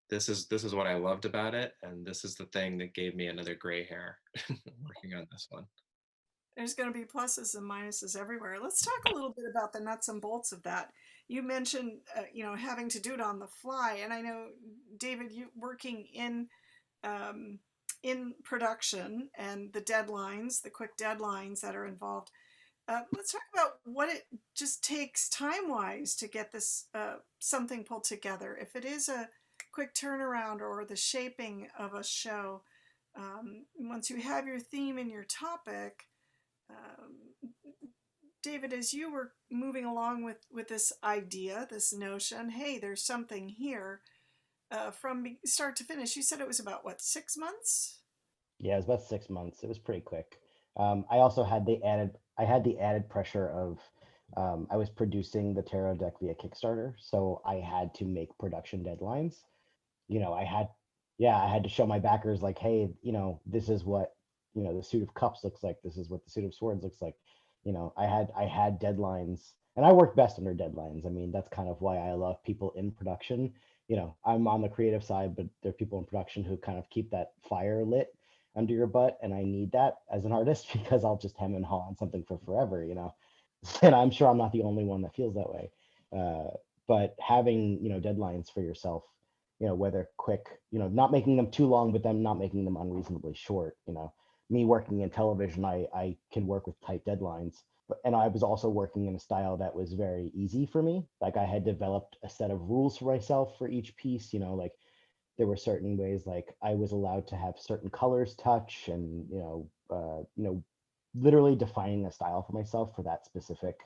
this is what I loved about it, and this is the thing that gave me another gray hair working on this one. There's going to be pluses and minuses everywhere. Let's talk a little bit about the nuts and bolts of that. You mentioned, having to do it on the fly, and I know, David, you working in production, and the quick deadlines that are involved. Let's talk about what it just takes time-wise to get this something pulled together. If it is a quick turnaround or the shaping of a show, once you have your theme and your topic, um, David, as you were moving along with this idea, this notion, hey, there's something here, from start to finish, you said it was about what, 6 months? Yeah, it was about 6 months. It was pretty quick. I also had the added pressure of I was producing the tarot deck via Kickstarter, so I had to make production deadlines. You know, I had to show my backers like, hey, this is what, the suit of cups looks like. This is what the suit of swords looks like. I had deadlines, and I work best under deadlines. I mean, that's kind of why I love people in production. I'm on the creative side, but there are people in production who kind of keep that fire lit under your butt, and I need that as an artist because I'll just hem and haw on something for forever. And I'm sure I'm not the only one that feels that way. But having, deadlines for yourself, whether quick, not making them too long, but them not making them unreasonably short. Me working in television, I can work with tight deadlines, and I was also working in a style that was very easy for me. Like I had developed a set of rules for myself for each piece. Like there were certain ways, like I was allowed to have certain colors touch, and literally defining a style for myself for that specific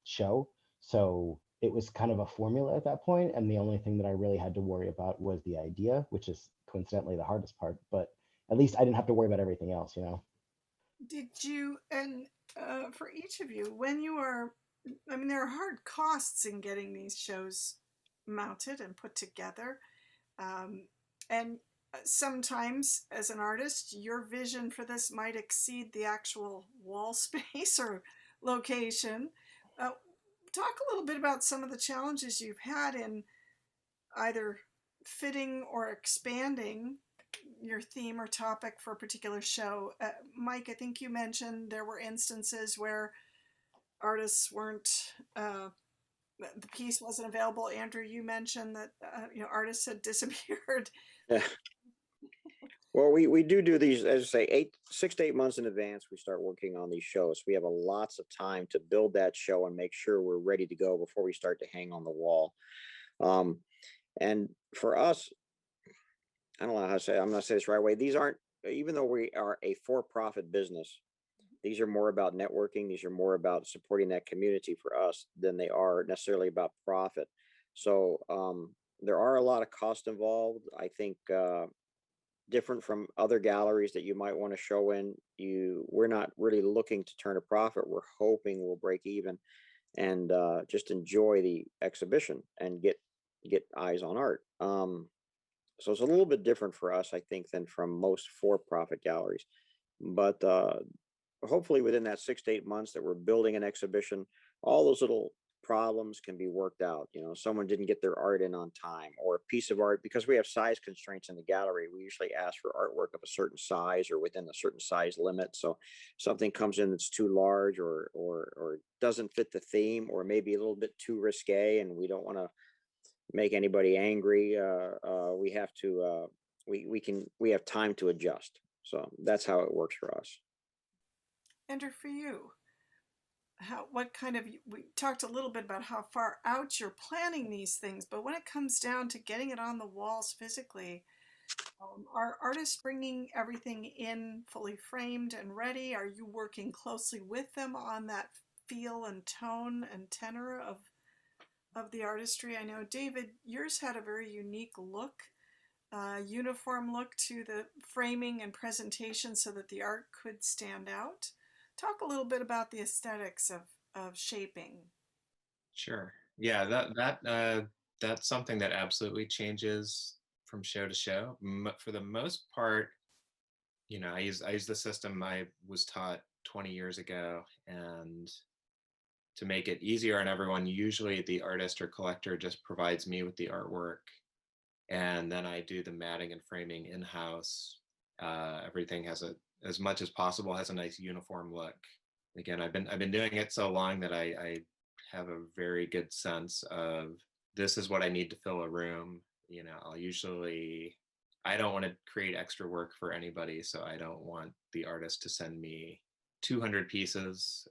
show. So it was kind of a formula at that point, and the only thing that I really had to worry about was the idea, which is coincidentally the hardest part. But at least I didn't have to worry about everything else. Did you, and for each of you, when you are, I mean, there are hard costs in getting these shows mounted and put together. Um, and sometimes, as an artist, your vision for this might exceed the actual wall space or location. Uh, Talk a little bit about some of the challenges you've had in either fitting or expanding your theme or topic for a particular show. Mike, I think you mentioned there were instances where artists weren't, the piece wasn't available. Andrew, you mentioned that artists had disappeared. Yeah. Well, we do these, as I say, 6 to 8 months in advance. We start working on these shows. We have a lots of time to build that show and make sure we're ready to go before we start to hang on the wall. Um, and for us, I don't know how to say. I'm not saying this the right way. These aren't, even though we are a for-profit business, these are more about networking. These are more about supporting that community for us than they are necessarily about profit. So there are a lot of costs involved. I think different from other galleries that you might want to show in. We're not really looking to turn a profit. We're hoping we'll break even and just enjoy the exhibition and get eyes on art. So it's a little bit different for us, I think, than from most for-profit galleries. But hopefully within that 6 to 8 months that we're building an exhibition, all those little problems can be worked out. Someone didn't get their art in on time, or a piece of art, because we have size constraints in the gallery. We usually ask for artwork of a certain size or within a certain size limit. So something comes in that's too large or doesn't fit the theme, or maybe a little bit too risque, and we don't want to make anybody angry. We have to we have time to adjust. So that's how it works for us. Andrew, for you, what kind of, we talked a little bit about how far out you're planning these things, but when it comes down to getting it on the walls physically, are artists bringing everything in fully framed and ready? Are you working closely with them on that feel and tone and tenor of the artistry? I know, David, yours had a very unique look, uniform look to the framing and presentation so that the art could stand out. Talk a little bit about the aesthetics of shaping. Sure. Yeah, that's something that absolutely changes from show to show. For the most part, I use the system I was taught 20 years ago, and to make it easier on everyone, usually the artist or collector just provides me with the artwork, and then I do the matting and framing in-house. Everything as much as possible, has a nice uniform look. Again, I've been doing it so long that I have a very good sense of, this is what I need to fill a room. I don't want to create extra work for anybody, so I don't want the artist to send me 200 pieces.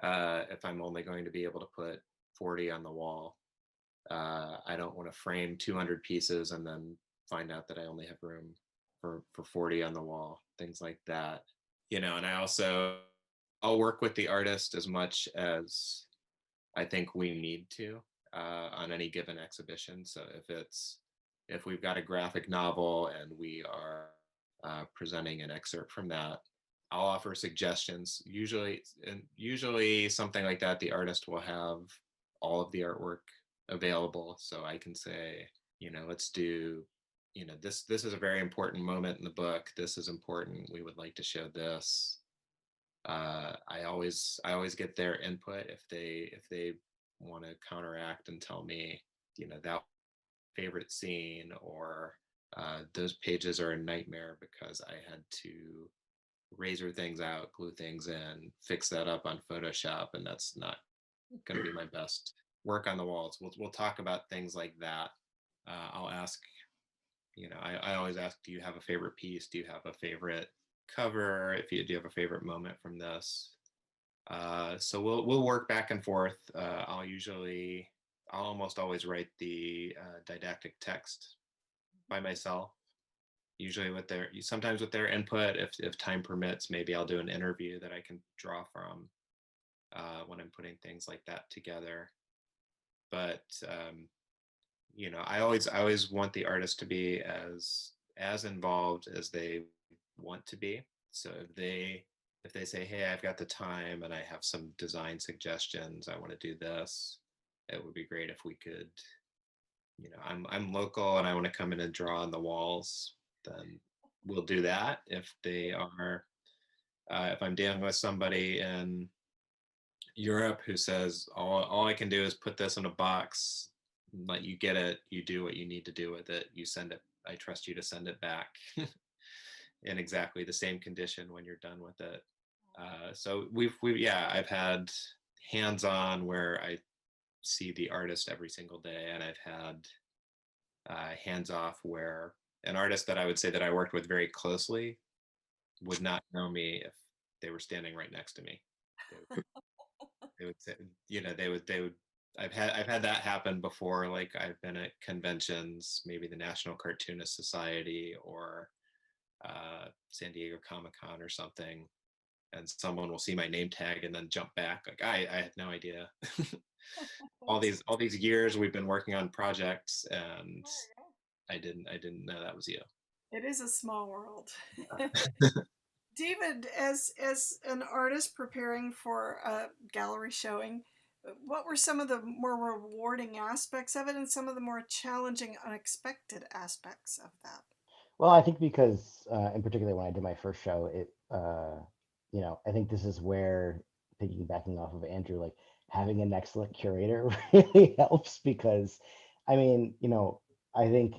If I'm only going to be able to put 40 on the wall. I don't want to frame 200 pieces and then find out that I only have room for 40 on the wall, things like that. And I'll work with the artist as much as I think we need to on any given exhibition. So if we've got a graphic novel and we are presenting an excerpt from that, I'll offer suggestions. Usually something like that, the artist will have all of the artwork available, so I can say, let's do, this is a very important moment in the book. This is important. We would like to show this. I always get their input if they want to counteract and tell me, that favorite scene, or those pages are a nightmare because I had to razor things out, glue things in, fix that up on Photoshop, and that's not going to be my best work on the walls. We'll talk about things like that. I'll ask, I always ask, do you have a favorite piece? Do you have a favorite cover? Do you have a favorite moment from this? So we'll work back and forth. I'll almost always write the didactic text by myself. Usually sometimes with their input, if time permits, maybe I'll do an interview that I can draw from when I'm putting things like that together. But I always want the artist to be as involved as they want to be. So if they say, hey, I've got the time and I have some design suggestions, I want to do this, it would be great if we could, I'm local and I want to come in and draw on the walls, then we'll do that. If I'm dealing with somebody in Europe who says, all I can do is put this in a box, let you get it, you do what you need to do with it, you send it, I trust you to send it back in exactly the same condition when you're done with it. So I've had hands-on where I see the artist every single day, and I've had hands-off where an artist that I would say that I worked with very closely would not know me if they were standing right next to me. They would say, they would. I've had that happen before. Like I've been at conventions, maybe the National Cartoonist Society or San Diego Comic-Con or something, and someone will see my name tag and then jump back. Like I had no idea. all these years we've been working on projects, and I didn't know that was you. It is a small world. David, as an artist preparing for a gallery showing, what were some of the more rewarding aspects of it and some of the more challenging, unexpected aspects of that? Well, I think because, in particular, when I did my first show, I think this is where, piggybacking off of Andrew, like having an excellent curator really helps because, I mean, I think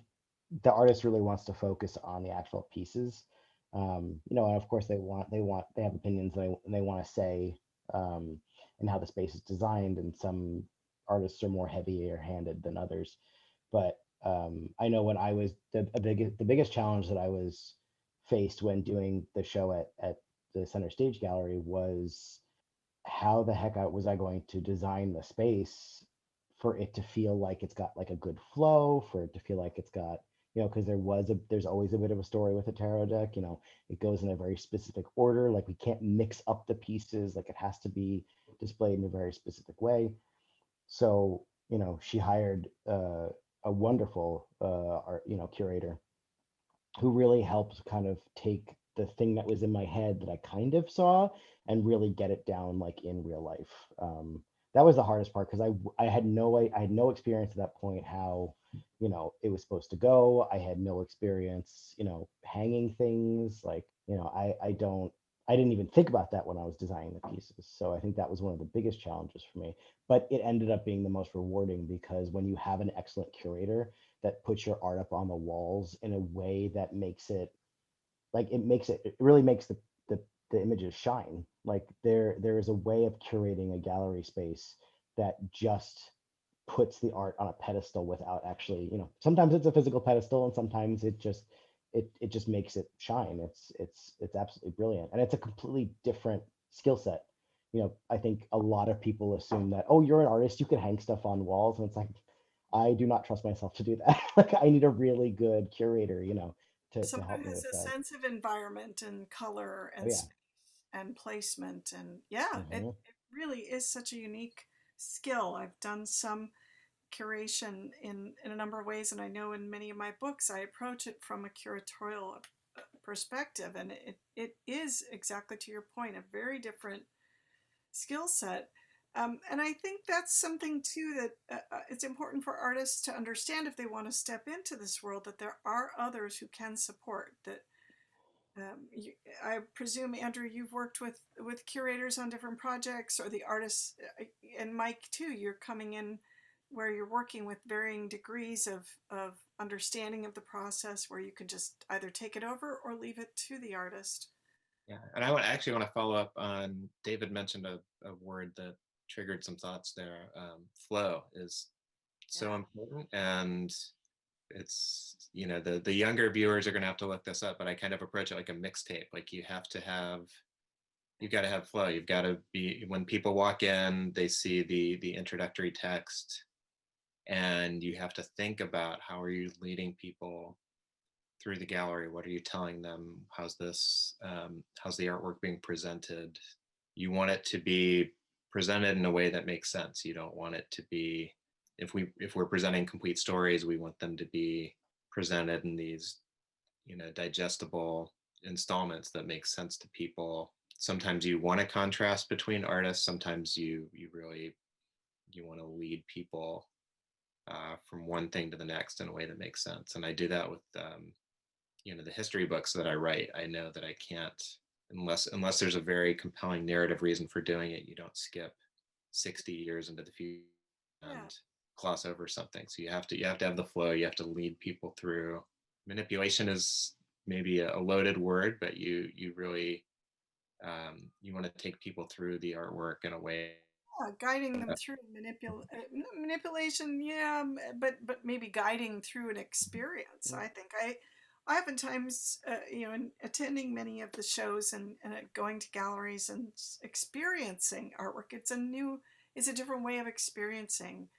the artist really wants to focus on the actual pieces. And of course they have opinions and they want to say, and how the space is designed, and some artists are more heavier handed than others. But I know when I was the biggest challenge that I was faced when doing the show at the Center Stage Gallery was how the heck was I going to design the space for it to feel like it's got like a good flow, for it to feel like it's got, because there's always a bit of a story with a tarot deck. It goes in a very specific order. Like we can't mix up the pieces. Like it has to be displayed in a very specific way. So, she hired a wonderful art, curator who really helped kind of take the thing that was in my head that I kind of saw and really get it down like in real life. That was the hardest part because I had no experience at that point how it was supposed to go. I had no experience hanging things like I didn't even think about that when I was designing the pieces. So I think that was one of the biggest challenges for me, but it ended up being the most rewarding because when you have an excellent curator that puts your art up on the walls in a way that makes it it really makes the images shine. Like there is a way of curating a gallery space that just puts the art on a pedestal without actually, sometimes it's a physical pedestal and sometimes it just it just makes it shine. It's absolutely brilliant, and it's a completely different skill set. I think a lot of people assume that, oh, you're an artist, you can hang stuff on walls, and it's like, I do not trust myself to do that. Like, I need a really good curator, to Someone help who me has with a that. sense of environment and color Oh and yeah. space and placement. And yeah, Hmm. it really is such a unique skill. I've done some curation in a number of ways, and I know in many of my books I approach it from a curatorial perspective, and it is, exactly to your point, a very different skill set. And I think that's something too that it's important for artists to understand if they want to step into this world, that there are others who can support that. You, I presume, Andrew, you've worked with curators on different projects, or the artists, and Mike too. You're coming in where you're working with varying degrees of understanding of the process, where you can just either take it over or leave it to the artist. Yeah, and I actually want to follow up on David mentioned a word that triggered some thoughts there. Flow is so Yeah, important, and it's the younger viewers are going to have to look this up, but I kind of approach it like a mixtape. Like you've got to have flow. You've got to be, when people walk in, they see the introductory text, and you have to think about how are you leading people through the gallery. What are you telling them? How's the artwork being presented? You want it to be presented in a way that makes sense. You don't want it to be, if we're presenting complete stories, we want them to be presented in these digestible installments that make sense to people. Sometimes you want a contrast between artists. Sometimes you really want to lead people from one thing to the next in a way that makes sense. And I do that with the history books that I write. I know that I can't, unless there's a very compelling narrative reason for doing it. You don't skip 60 years into the future yeah. and gloss over something. So you have to have the flow. You have to lead people through. Manipulation is maybe a loaded word, but you really you want to take people through the artwork in a way. Guiding them through manipulation, yeah, but maybe guiding through an experience. I think I oftentimes, in attending many of the shows and going to galleries and experiencing artwork, it's a different way of experiencing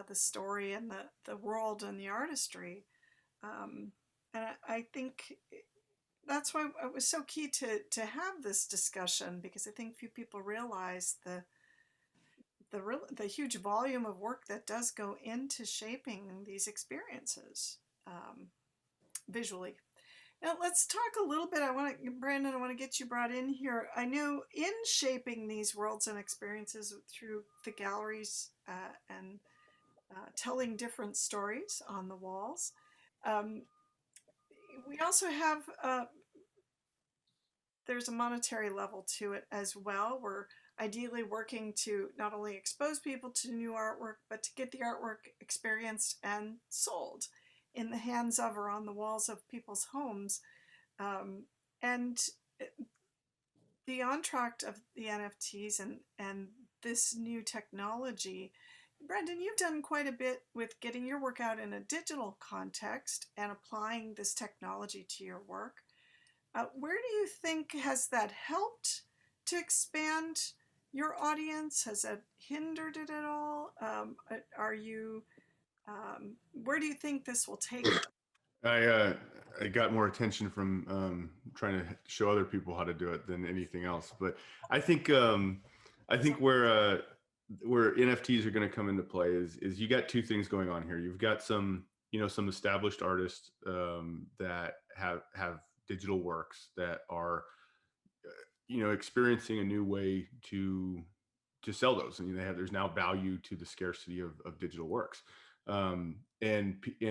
the story and the world and the artistry. Um, and I think that's why it was so key to have this discussion, because I think few people realize the huge volume of work that does go into shaping these experiences um, visually. Now let's talk a little bit. Brandon, I want to get you brought in here. I know in shaping these worlds and experiences through the galleries and telling different stories on the walls, um, we also have there's a monetary level to it as well. We're ideally working to not only expose people to new artwork, but to get the artwork experienced and sold in the hands of or on the walls of people's homes. And the entr'acte of the NFTs and this new technology, Brendan, you've done quite a bit with getting your work out in a digital context and applying this technology to your work. Where do you think has that helped to expand your audience? Has that hindered it at all? Are you where do you think this will take them? I got more attention from trying to show other people how to do it than anything else. But I think I So, think where NFTs are going to come into play is you got two things going on here. You've got some established artists that have digital works that are experiencing a new way to sell those, and there's now value to the scarcity of digital works, and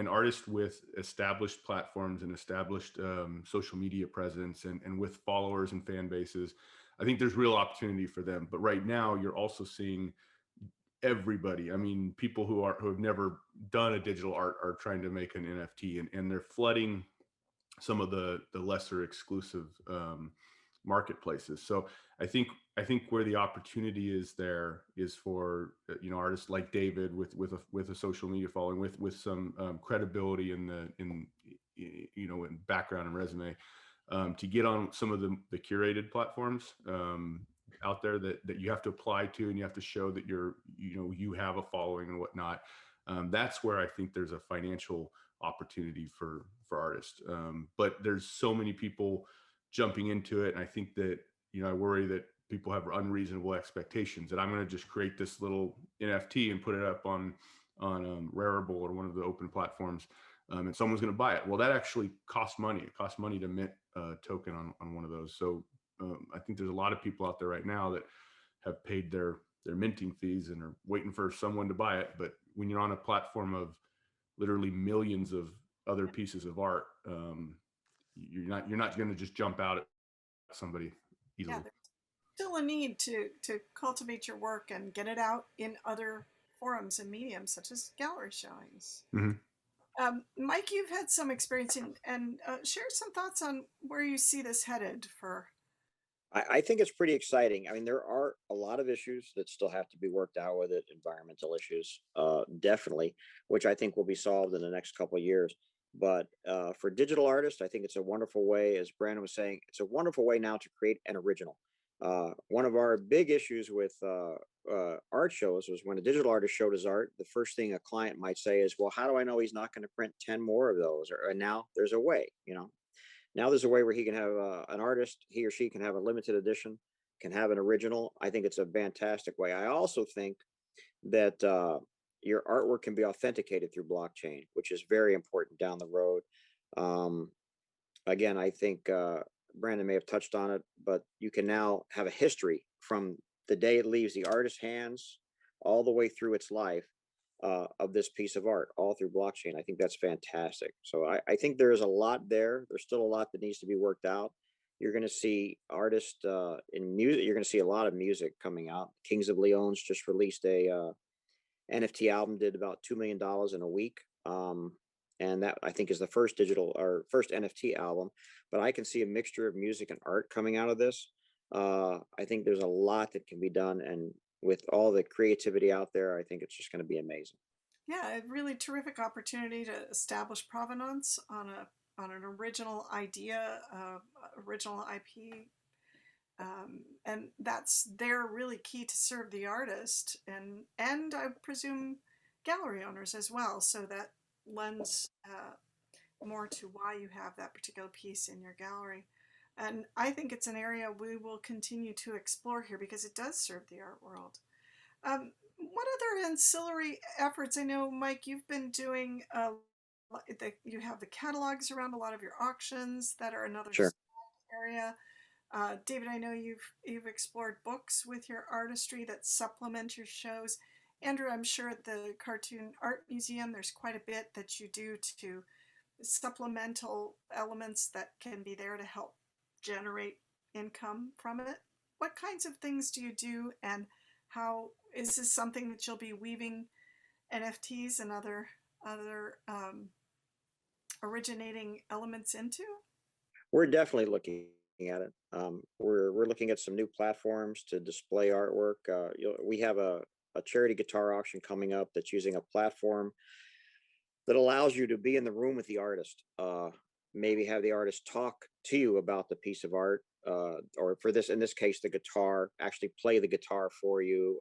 artists with established platforms and established social media presence and with followers and fan bases. I think there's real opportunity for them. But right now you're also seeing everybody, I mean, people who have never done a digital art are trying to make an NFT, and they're flooding some of the lesser exclusive marketplaces. So I think where the opportunity is there is for artists like David with a social media following, with some credibility in background and resume, to get on some of the curated platforms out there that you have to apply to, and you have to show that you have a following and whatnot. That's where I think there's a financial opportunity for artists. But there's so many people jumping into it, and I think that I worry that people have unreasonable expectations that I'm going to just create this little NFT and put it up on Rarible or one of the open platforms, and someone's going to buy it. Well, that actually costs money. It costs money to mint a token on one of those. So I think there's a lot of people out there right now that have paid their minting fees and are waiting for someone to buy it. But when you're on a platform of literally millions of other pieces of art, you're not going to just jump out at somebody easily. Yeah, there's still a need to cultivate your work and get it out in other forums and mediums such as gallery showings. Mm-hmm. Mike, you've had some experience and share some thoughts on where you see this headed for. I think it's pretty exciting. I mean, there are a lot of issues that still have to be worked out with it, environmental issues, definitely, which I think will be solved in the next couple of years. But for digital artists, I think it's a wonderful way, as Brandon was saying, it's a wonderful way now to create an original. One of our big issues with art shows was when a digital artist showed his art, the first thing a client might say is, well, how do I know he's not going to print 10 more of those? And now there's a way, Now there's a way where he can have an artist, he or she can have a limited edition, can have an original. I think it's a fantastic way. I also think that your artwork can be authenticated through blockchain, which is very important down the road. Again, I think Brandon may have touched on it, but you can now have a history from the day it leaves the artist's hands all the way through its life of this piece of art, all through blockchain. I think that's fantastic. So I think there's a lot there. There's still a lot that needs to be worked out. You're going to see artists in music. You're going to see a lot of music coming out. Kings of Leon's just released a NFT album, did about $2 million in a week. And that I think is the first digital or first NFT album. But I can see a mixture of music and art coming out of this. I think there's a lot that can be done, and with all the creativity out there, I think it's just going to be amazing. Yeah, a really terrific opportunity to establish provenance on an original idea, original IP, and they're really key to serve the artist and I presume gallery owners as well. So that lends more to why you have that particular piece in your gallery. And I think it's an area we will continue to explore here because it does serve the art world. What other ancillary efforts? I know, Mike, you've been doing, you have the catalogs around a lot of your auctions that are another Sure. area. David, I know you've explored books with your artistry that supplement your shows. Andrew, I'm sure at the Cartoon Art Museum, there's quite a bit that you do to supplemental elements that can be there to help generate income from it. What kinds of things do you do, and how is this something that you'll be weaving NFTs and other originating elements into? We're definitely looking at it. We're looking at some new platforms to display artwork. We have a charity guitar auction coming up that's using a platform that allows you to be in the room with the artist. Maybe have the artist talk to you about the piece of art, or in this case, the guitar, actually play the guitar for you.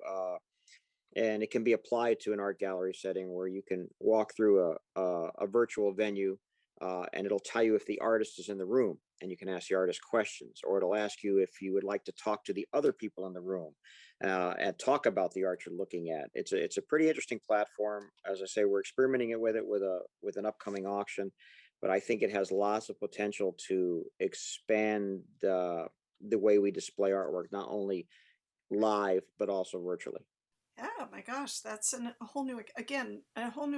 And it can be applied to an art gallery setting where you can walk through a virtual venue, and it'll tell you if the artist is in the room, and you can ask the artist questions, or it'll ask you if you would like to talk to the other people in the room and talk about the art you're looking at. It's a pretty interesting platform. As I say, we're experimenting with an upcoming auction, but I think it has lots of potential to expand the way we display artwork, not only live but also virtually. Yeah, my gosh, that's a whole new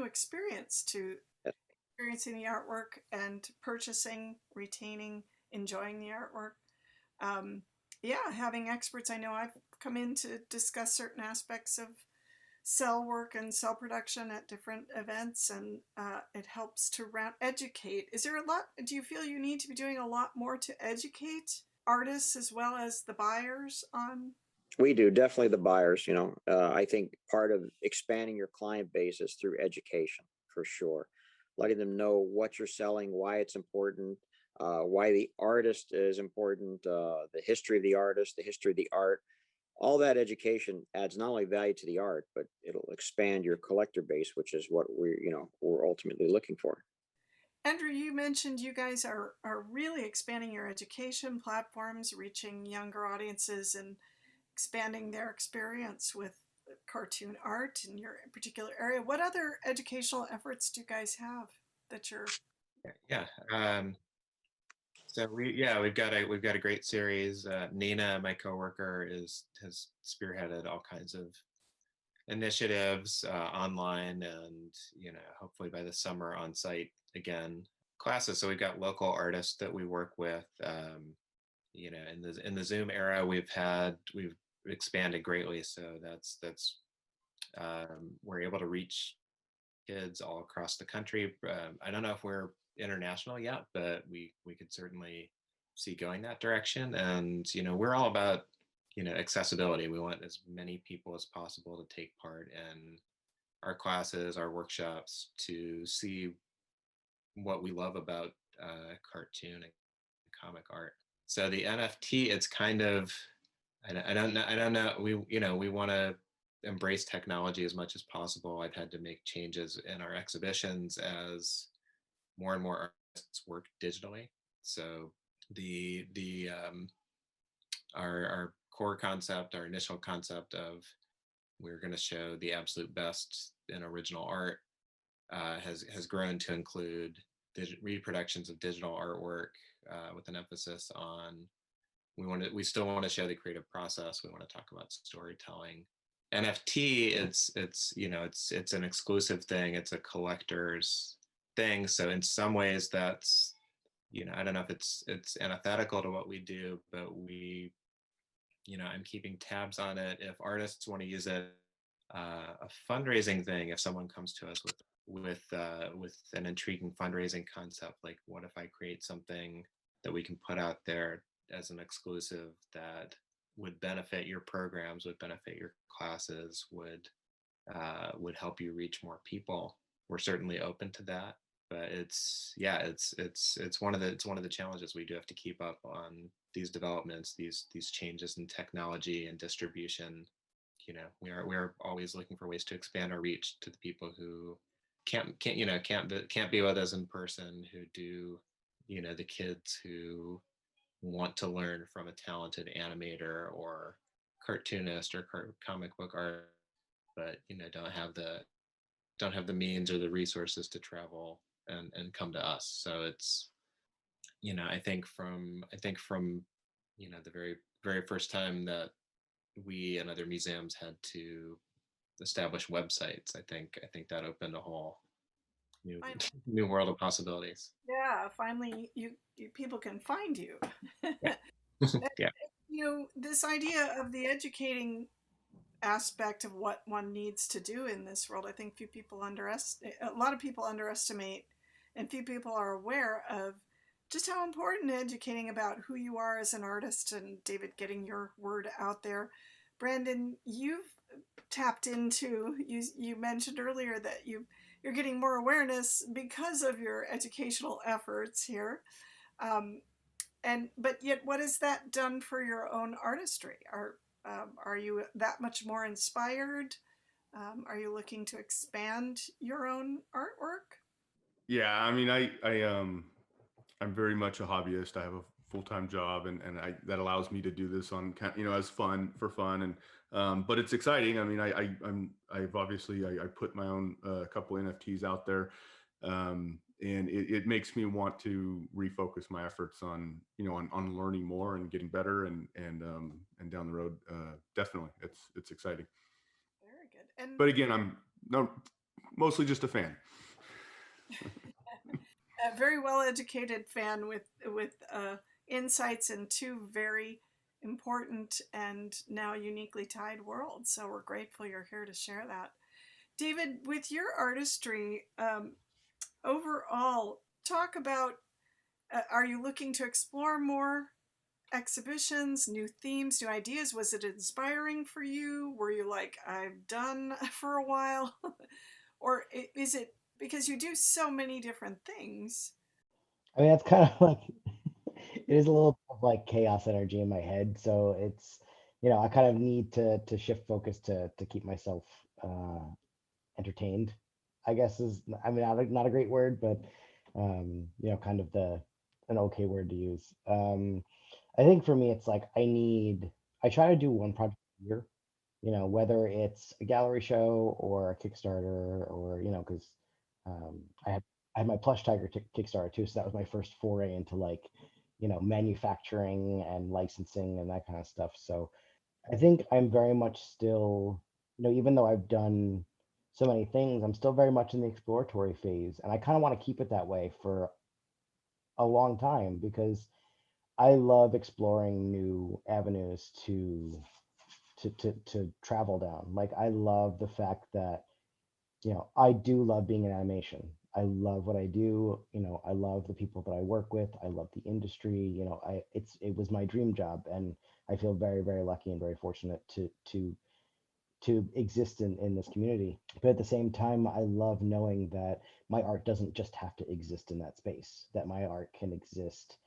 experience to Yes. experiencing the artwork and purchasing, retaining, enjoying the artwork. Yeah, having experts. I know I've come in to discuss certain aspects of cell work and cell production at different events, and it helps to educate. Is there a lot? Do you feel you need to be doing a lot more to educate artists as well as the buyers on? We do, definitely the buyers. I think part of expanding your client base is through education, for sure. letting them know what you're selling, why it's important, why the artist is important, the history of the artist, the history of the art. All that education adds not only value to the art, but it'll expand your collector base, which is what we're ultimately looking for. Andrew, you mentioned you guys are really expanding your education platforms, reaching younger audiences and expanding their experience with cartoon art in your particular area. What other educational efforts do you guys have that you're... Yeah. So we've got a great series. Nina, my coworker, has spearheaded all kinds of initiatives online, and hopefully by the summer on site again classes. So we've got local artists that we work with. In the Zoom era, we've expanded greatly. So that's we're able to reach kids all across the country. I don't know if we're international yet, but we could certainly see going that direction. And we're all about accessibility. We want as many people as possible to take part in our classes, our workshops, to see what we love about cartoon and comic art. So the NFT, it's kind of, I don't know. We want to embrace technology as much as possible. I've had to make changes in our exhibitions as more and more artists work digitally. So our core concept, our initial concept of we're going to show the absolute best in original art has grown to include reproductions of digital artwork with an emphasis on we still want to show the creative process. We want to talk about storytelling. NFT, it's an exclusive thing. It's a collector's thing. So in some ways, that's I don't know if it's antithetical to what we do, but I'm keeping tabs on it. If artists want to use it, a fundraising thing. If someone comes to us with an intriguing fundraising concept, like what if I create something that we can put out there as an exclusive that would benefit your programs, would benefit your classes, would help you reach more people. We're certainly open to that, but it's one of the challenges. We do have to keep up on these developments, these changes in technology and distribution. We are always looking for ways to expand our reach to the people who can't be with us in person, who do the kids who want to learn from a talented animator or cartoonist or comic book art, but don't have the means or the resources to travel and come to us. So it's I think from the very very first time that we and other museums had to establish websites, I think that opened a whole new world of possibilities. Yeah, finally you people can find you. Yeah. Yeah. This idea of the educating aspect of what one needs to do in this world, I think a lot of people underestimate, and few people are aware of just how important educating about who you are as an artist, and David, getting your word out there. Brandon, you've tapped into, you mentioned earlier that you're getting more awareness because of your educational efforts here. But yet, what has that done for your own artistry? Are you that much more inspired? Are you looking to expand your own artwork? Yeah, I mean, I'm very much a hobbyist. I have a full-time job, and that allows me to do this on as for fun, and but it's exciting. I mean, I've obviously I put my own couple NFTs out there, and it makes me want to refocus my efforts on on learning more and getting better, and down the road, definitely it's exciting. Very good. And But again, I'm mostly just a fan. a very well educated fan with insights into two very important and now uniquely tied worlds. So we're grateful you're here to share that. David, with your artistry, overall, talk about, are you looking to explore more exhibitions, new themes, new ideas? Was it inspiring for you? Were you like, I'm done for a while? Or is it because you do so many different things. I mean, that's kind of like it is a little of like chaos energy in my head. So it's, I kind of need to shift focus to keep myself entertained, I guess is, I mean, not a great word, but kind of an okay word to use. I think for me, it's like I try to do one project a year, whether it's a gallery show or a Kickstarter or, because um, I had I had my plush tiger Kickstarter too, so that was my first foray into like, manufacturing and licensing and that kind of stuff. So I think I'm very much still, even though I've done so many things, I'm still very much in the exploratory phase, and I kind of want to keep it that way for a long time because I love exploring new avenues to travel down. Like I love the fact that, I do love being in animation. I love what I do. I love the people that I work with. I love the industry. It was my dream job, and I feel very, very lucky and very fortunate to exist in this community. But at the same time, I love knowing that my art doesn't just have to exist in that space, that my art can exist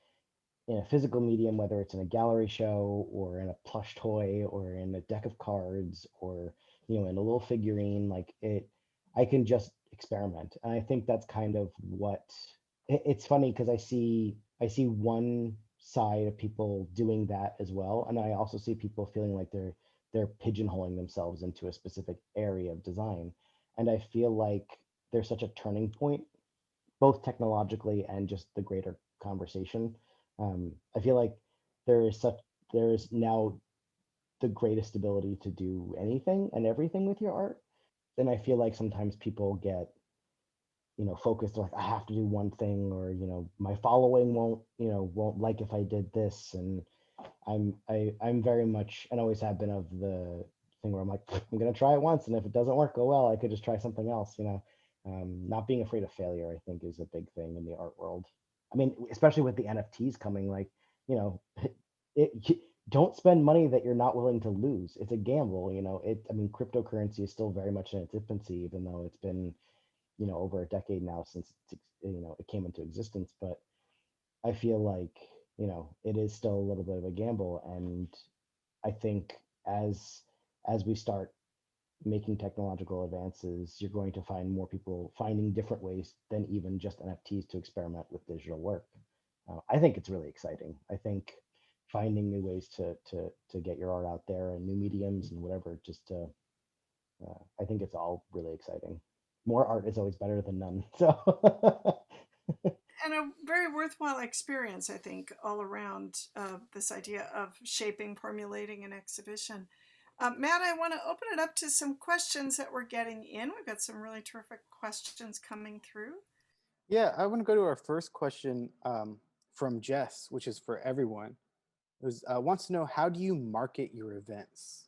in a physical medium, whether it's in a gallery show or in a plush toy or in a deck of cards or, in a little figurine, like I can just experiment. And I think that's kind of what it's funny because I see one side of people doing that as well. And I also see people feeling like they're pigeonholing themselves into a specific area of design. And I feel like there's such a turning point, both technologically and just the greater conversation. I feel like there is now the greatest ability to do anything and everything with your art. And I feel like sometimes people get, focused like I have to do one thing, or my following won't like if I did this. And I'm very much, and always have been, of the thing where I'm like, I'm gonna try it once, and if it doesn't work, oh well, I could just try something else. Not being afraid of failure, I think, is a big thing in the art world. I mean, especially with the NFTs coming, like, you know, don't spend money that you're not willing to lose. It's a gamble. I mean, cryptocurrency is still very much in its infancy, even though it's been, over a decade now since it came into existence. But I feel like, it is still a little bit of a gamble. And I think as we start making technological advances, you're going to find more people finding different ways than even just NFTs to experiment with digital work. I think it's really exciting. I think finding new ways to get your art out there and new mediums and whatever, I think it's all really exciting. More art is always better than none. So And a very worthwhile experience, I think, all around, this idea of shaping, formulating an exhibition. Matt, I want to open it up to some questions that we're getting in. We've got some really terrific questions coming through. Yeah, I want to go to our first question from Jess, which is for everyone. It was wants to know, how do you market your events?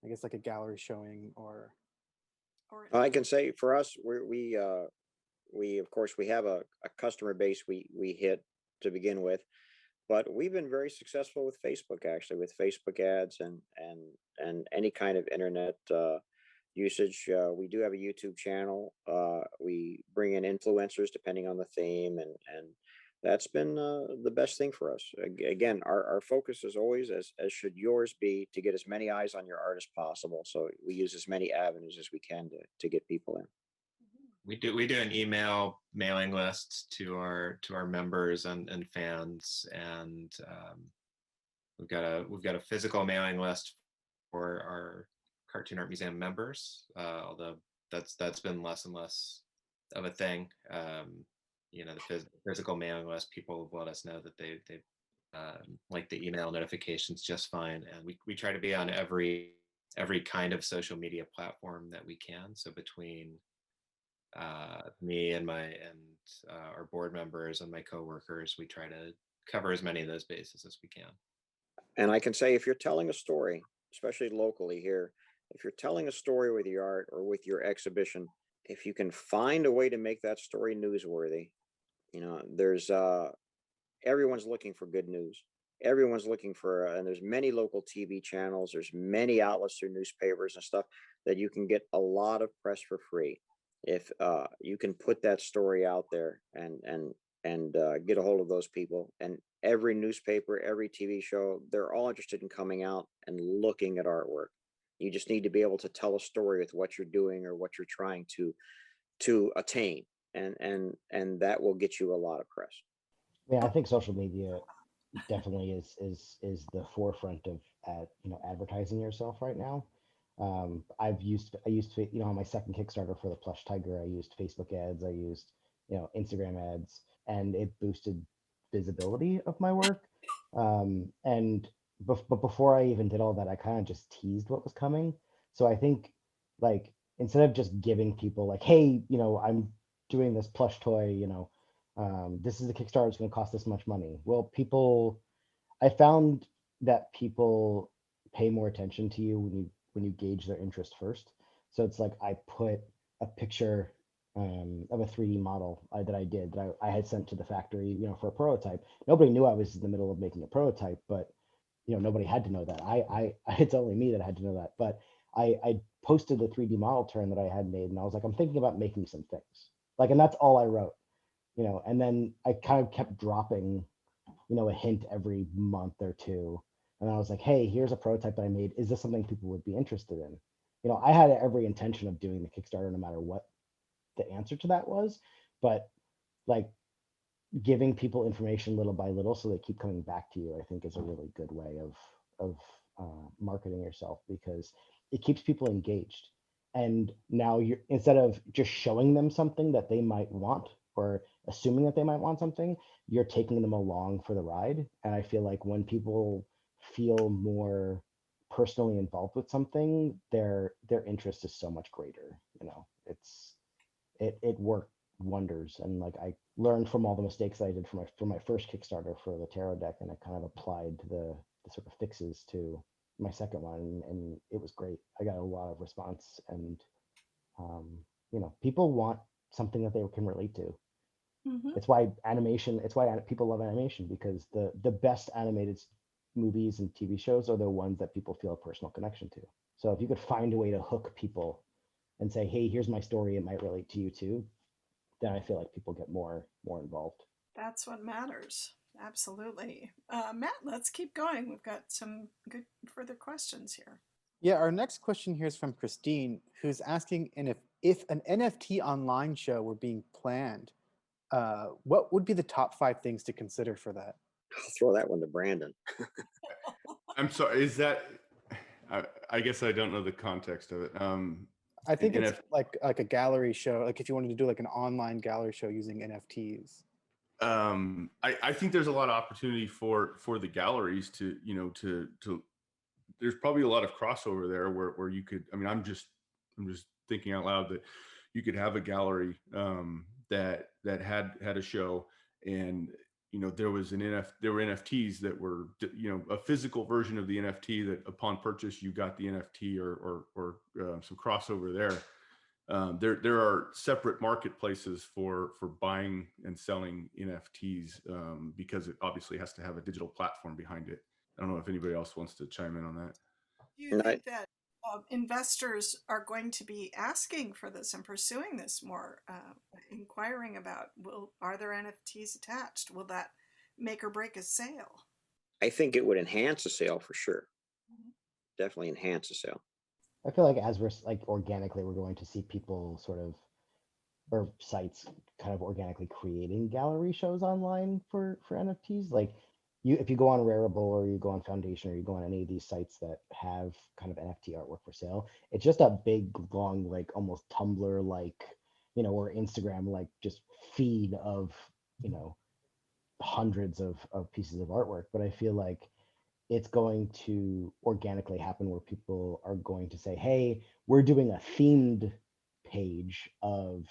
I guess like a gallery showing or. I can say for us, we of course we have a customer base we hit to begin with, but we've been very successful with Facebook, actually, with Facebook ads and any kind of internet usage. We do have a YouTube channel. We bring in influencers depending on the theme, and that's been the best thing for us. Again, our focus is always, as should yours be, to get as many eyes on your art as possible. So we use as many avenues as we can to get people in. We do an email mailing list to our members and fans, and we've got a physical mailing list for our Cartoon Art Museum members, although that's been less and less of a thing. The physical mailing list, people have let us know that they like the email notifications just fine, and we try to be on every kind of social media platform that we can. So between me and our board members and my coworkers, we try to cover as many of those bases as we can. And I can say, if you're telling a story, especially locally here, if you're telling a story with your art or with your exhibition, if you can find a way to make that story newsworthy, there's everyone's looking for good news. Everyone's looking for, and there's many local TV channels, there's many outlets through newspapers and stuff that you can get a lot of press for free. If you can put that story out there and get a hold of those people, and every newspaper, every TV show, they're all interested in coming out and looking at artwork. You just need to be able to tell a story with what you're doing or what you're trying to attain, and that will get you a lot of press. Yeah, I think social media definitely is the forefront of advertising yourself right now. On my second Kickstarter for the plush tiger, I used Facebook ads, I used Instagram ads, and it boosted visibility of my work. But before I even did all that, I kind of just teased what was coming. So I think, like, instead of just giving people like, hey, I'm doing this plush toy, this is the Kickstarter, it's going to cost this much money. Well, I found that people pay more attention to you when you gauge their interest first. So it's like I put a picture of a 3D model that I did that I had sent to the factory, for a prototype. Nobody knew I was in the middle of making a prototype, but nobody had to know that. It's only me that had to know that. But I posted the 3D model turn that I had made, and I was like, I'm thinking about making some things. Like, and that's all I wrote, and then I kind of kept dropping a hint every month or two. And I was like, hey, here's a prototype that I made. Is this something people would be interested in? I had every intention of doing the Kickstarter no matter what the answer to that was. But like giving people information little by little so they keep coming back to you, I think is a really good way of marketing yourself, because it keeps people engaged. And now you're, instead of just showing them something that they might want or assuming that they might want something, you're taking them along for the ride. And I feel like when people feel more personally involved with something, their interest is so much greater. It worked wonders. And like I learned from all the mistakes I did for my first Kickstarter for the tarot deck, and I kind of applied the sort of fixes to my second one, and it was great. I got a lot of response, and people want something that they can relate to. Mhm. It's why people love animation, because the best animated movies and TV shows are the ones that people feel a personal connection to. So if you could find a way to hook people and say, hey, here's my story, it might relate to you too, then I feel like people get more involved. That's what matters. Absolutely. Matt, let's keep going. We've got some good further questions here. Yeah, our next question here is from Christine, who's asking, and if an NFT online show were being planned, what would be the top 5 things to consider for that? I'll throw that one to Brandon. I'm sorry, is that, I guess I don't know the context of it. I think an it's like a gallery show, like if you wanted to do like an online gallery show using NFTs. I think there's a lot of opportunity for the galleries to there's probably a lot of crossover there where you could, I mean, I'm just thinking out loud that you could have a gallery that had a show, and there was there were NFTs that were a physical version of the NFT that upon purchase you got the NFT, or some crossover there. There are separate marketplaces for buying and selling NFTs, because it obviously has to have a digital platform behind it. I don't know if anybody else wants to chime in on that. Do you think that investors are going to be asking for this and pursuing this more, inquiring about, are there NFTs attached? Will that make or break a sale? I think it would enhance a sale for sure. Mhm. Definitely enhance a sale. I feel like as we're like organically, we're going to see people sort of, or sites kind of organically creating gallery shows online for NFTs. Like if you go on Rarible, or you go on Foundation, or you go on any of these sites that have kind of NFT artwork for sale, it's just a big long, like almost Tumblr like, or Instagram like just feed of hundreds of pieces of artwork. But I feel like it's going to organically happen where people are going to say, hey, we're doing a themed page of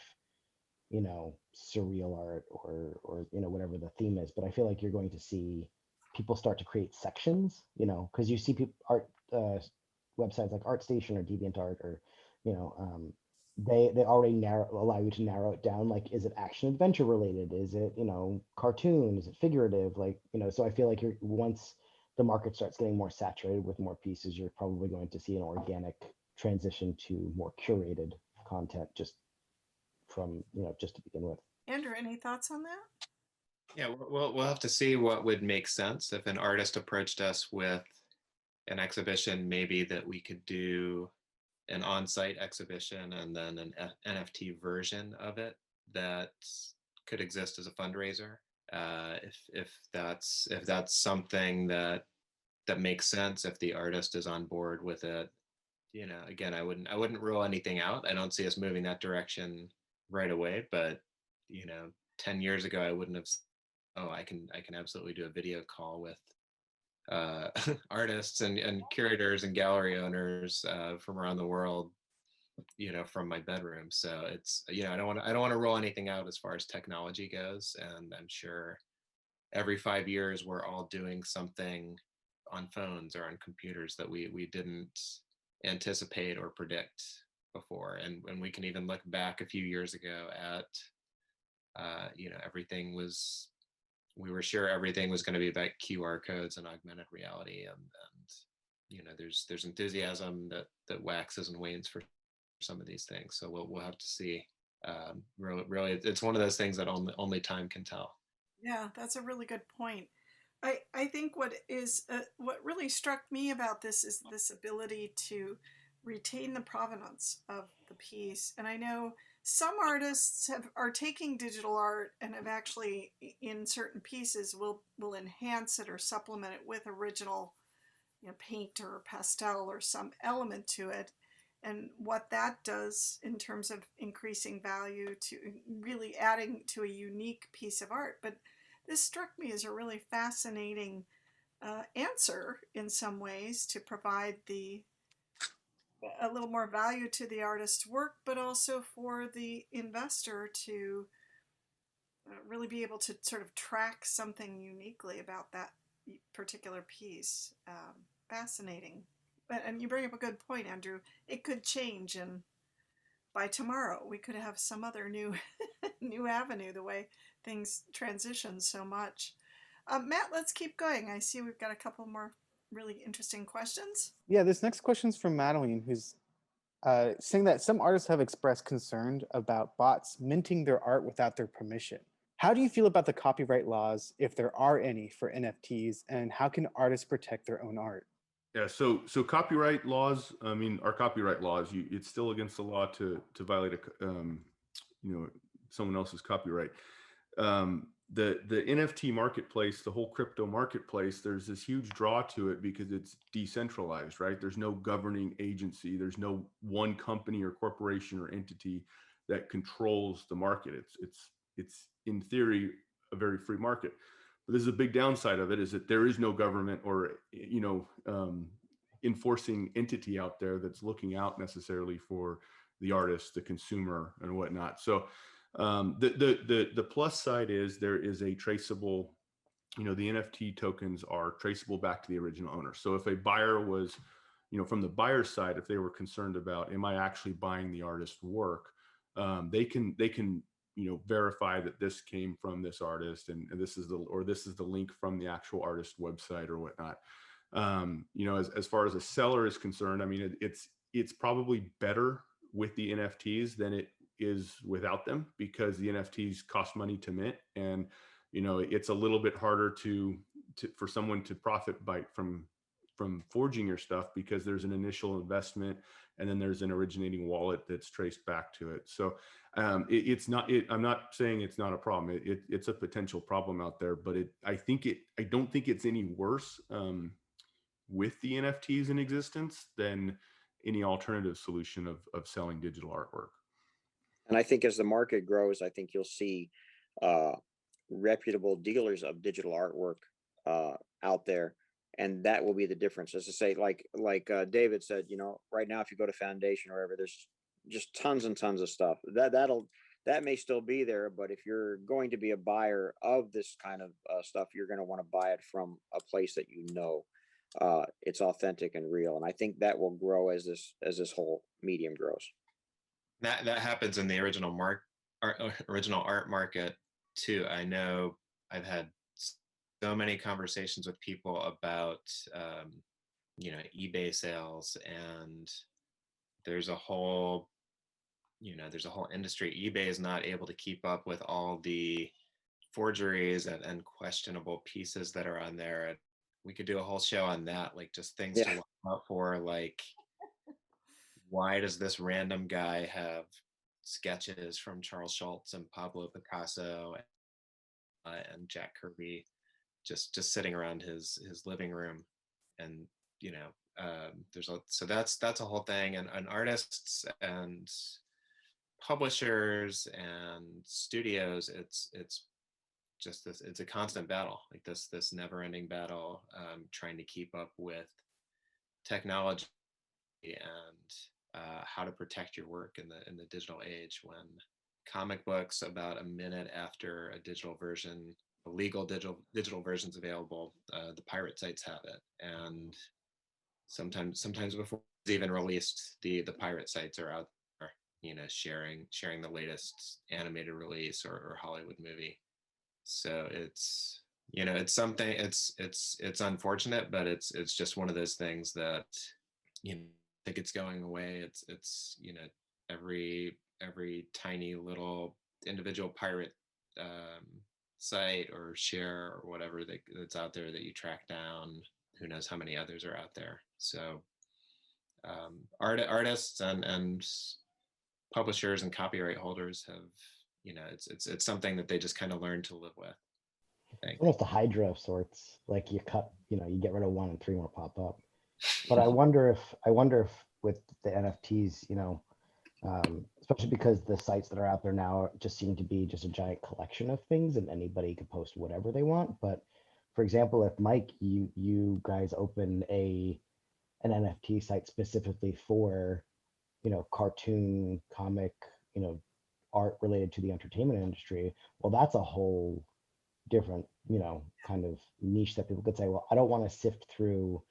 surreal art, or whatever the theme is. But I feel like you're going to see people start to create sections, because you see people art websites like ArtStation or DeviantArt, or they already allow you to narrow it down. Like, is it action adventure related? Is it cartoon? Is it figurative? Like, so I feel like once the market starts getting more saturated with more pieces, you're probably going to see an organic transition to more curated content, just from just to begin with. Andrew, any thoughts on that? Yeah, we'll have to see what would make sense. If an artist approached us with an exhibition, maybe that we could do an on-site exhibition and then an NFT version of it that could exist as a fundraiser. If that's something that makes sense, if the artist is on board with it, again, I wouldn't rule anything out. I don't see us moving that direction right away, but 10 years ago, I wouldn't have. Oh, I can absolutely do a video call with artists and curators and gallery owners from around the world, from my bedroom. So it's I don't want to rule anything out as far as technology goes, and I'm sure every 5 years we're all doing something on phones or on computers that we didn't anticipate or predict before, and we can even look back a few years ago at everything was. We were sure everything was going to be about QR codes and augmented reality, and there's enthusiasm that waxes and wanes for some of these things. So we'll have to see. Really, it's one of those things that only time can tell. Yeah, that's a really good point. I think what really struck me about this is this ability to retain the provenance of the piece. And I know some artists are taking digital art and have actually, in certain pieces, will enhance it or supplement it with original, paint or pastel or some element to it. And what that does in terms of increasing value, to really adding to a unique piece of art. But this struck me as a really fascinating answer in some ways, to provide a little more value to the artist's work, but also for the investor to really be able to sort of track something uniquely about that particular piece. Fascinating. And you bring up a good point, Andrew. It could change, and by tomorrow we could have some other new avenue, the way things transition so much. Matt, let's keep going. I see we've got a couple more really interesting questions. Yeah, this next question is from Madeline, who's saying that some artists have expressed concern about bots minting their art without their permission. How do you feel about the copyright laws, if there are any, for NFTs, and how can artists protect their own art? Yeah, so copyright laws, I mean, are copyright laws. It's still against the law to violate someone else's copyright. The NFT marketplace, the whole crypto marketplace, there's this huge draw to it because it's decentralized, right? There's no governing agency. There's no one company or corporation or entity that controls the market. It's in theory a very free market. But this is a big downside of it, is that there is no government or enforcing entity out there that's looking out necessarily for the artist, the consumer, and whatnot. So the plus side is there is a traceable, the NFT tokens are traceable back to the original owner. So if a buyer was, from the buyer's side, if they were concerned about, am I actually buying the artist's work, they can verify that this came from this artist, and this is the link from the actual artist website or whatnot. As far as a seller is concerned, I mean, it's probably better with the NFTs than it is without them, because the NFTs cost money to mint, and it's a little bit harder for someone to profit from forging your stuff, because there's an initial investment and then there's an originating wallet that's traced back to it. So I'm not saying it's not a problem. It's a potential problem out there, but I don't think it's any worse with the NFTs in existence than any alternative solution of selling digital artwork. And I think as the market grows, I think you'll see reputable dealers of digital artwork out there, and that will be the difference. As I say, like David said, right now, if you go to Foundation or wherever, there's just tons and tons of stuff that may still be there. But if you're going to be a buyer of this kind of stuff, you're going to want to buy it from a place that it's authentic and real. And I think that will grow as this whole medium grows. That happens in the original art market too. I know I've had so many conversations with people about eBay sales, and there's a whole there's a whole industry. eBay is not able to keep up with all the forgeries and questionable pieces that are on there. And we could do a whole show on that, like just things to Yeah. look out for, like why does this random guy have sketches from Charles Schultz and Pablo Picasso and Jack Kirby just sitting around his living room, and so that's a whole thing, and artists and publishers and studios, it's just this, it's a constant battle, like this never ending battle, trying to keep up with technology and how to protect your work in the digital age, when comic books, about a minute after a digital version, a legal digital version's available, the pirate sites have it, and sometimes before it's even released, the pirate sites are out there, sharing the latest animated release or Hollywood movie. So it's something, it's unfortunate, but it's just one of those things that I think it's going away. Every tiny little individual pirate um, site or share or whatever that's out there that you track down. Who knows how many others are out there? So artists and publishers and copyright holders have, it's something that they just kind of learn to live with, I think. Almost a hydra of sorts. Like you cut, you get rid of one and three more pop up. But I wonder if with the NFTs, especially because the sites that are out there now just seem to be just a giant collection of things, and anybody could post whatever they want. But for example, if Mike, you guys open an NFT site specifically for, cartoon, comic, art related to the entertainment industry, well, that's a whole different, kind of niche that people could say, well, I don't want to sift through,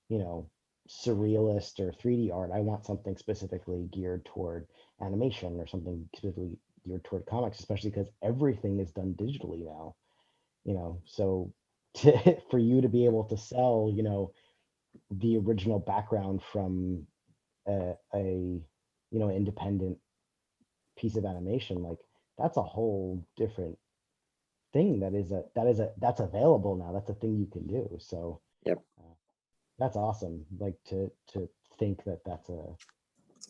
you know, surrealist or 3D art. I want something specifically geared toward animation or something specifically geared toward comics, especially because everything is done digitally now, So for you to be able to sell, the original background from a independent piece of animation, like that's a whole different thing that's available now. That's a thing you can do. So Yep. that's awesome. Like to think that that's a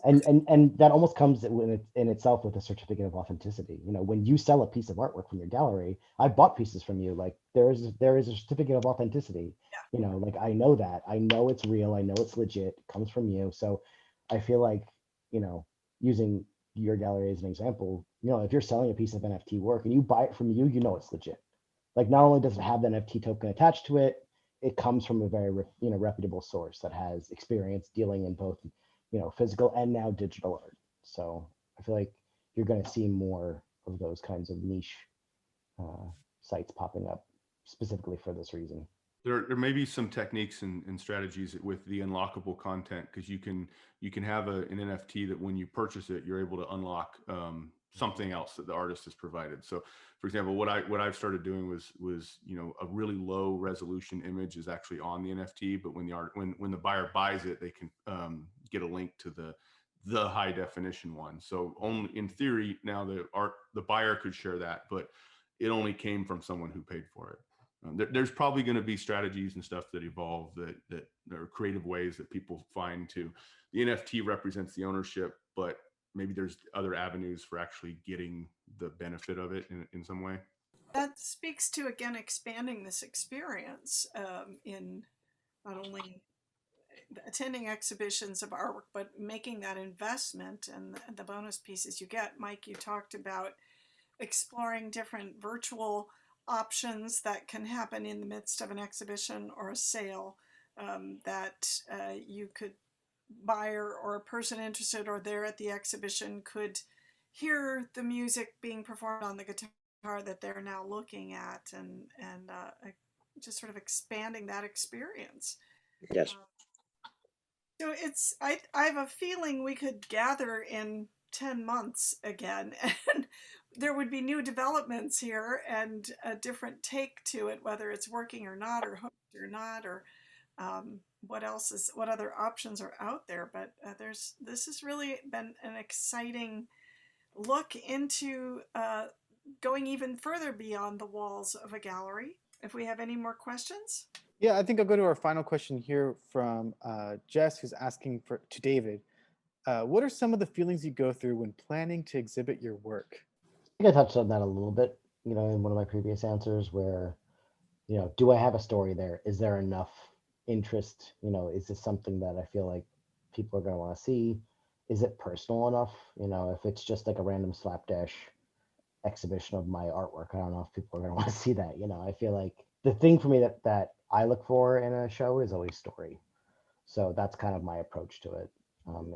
and that almost comes in itself with a certificate of authenticity. When you sell a piece of artwork from your gallery, I've bought pieces from you. Like there is a certificate of authenticity. Like I know that. I know it's real. I know it's legit. It comes from you. So I feel like, using your gallery as an example, if you're selling a piece of NFT work and you buy it from you, it's legit. Like not only does it have the NFT token attached to it, it comes from a very reputable source that has experience dealing in both physical and now digital art. So I feel like you're going to see more of those kinds of niche sites popping up specifically for this reason. There may be some techniques and strategies with the unlockable content, because you can have an NFT that when you purchase it, you're able to unlock something else that the artist has provided. So, for example, what I've started doing was a really low resolution image is actually on the NFT, but when the buyer buys it, they can get a link to the high definition one. So only in theory now the buyer could share that, but it only came from someone who paid for it. There's probably going to be strategies and stuff that evolve that there are creative ways that people find to. The NFT represents the ownership, but maybe there's other avenues for actually getting the benefit of it in some way. That speaks to, again, expanding this experience in not only attending exhibitions of artwork, but making that investment and the bonus pieces you get. Mike, you talked about exploring different virtual options that can happen in the midst of an exhibition or a sale, that you could, buyer or a person interested or there at the exhibition, could hear the music being performed on the guitar that they're now looking at, and just sort of expanding that experience. Yes. So I have a feeling we could gather in 10 months again, and there would be new developments here and a different take to it, whether it's working or not, or hooked or not, or what other options are out there. But this has really been an exciting look into going even further beyond the walls of a gallery. If we have any more questions. Yeah, I think I'll go to our final question here from Jess, who's asking to David. What are some of the feelings you go through when planning to exhibit your work? I think I touched on that a little bit, in one of my previous answers where, do I have a story there? Is there enough interest? Is this something that I feel like people are going to want to see? Is it personal enough? If it's just like a random slapdash exhibition of my artwork, I don't know if people are going to want to see that. I feel like the thing for me that I look for in a show is always story. So that's kind of my approach to it.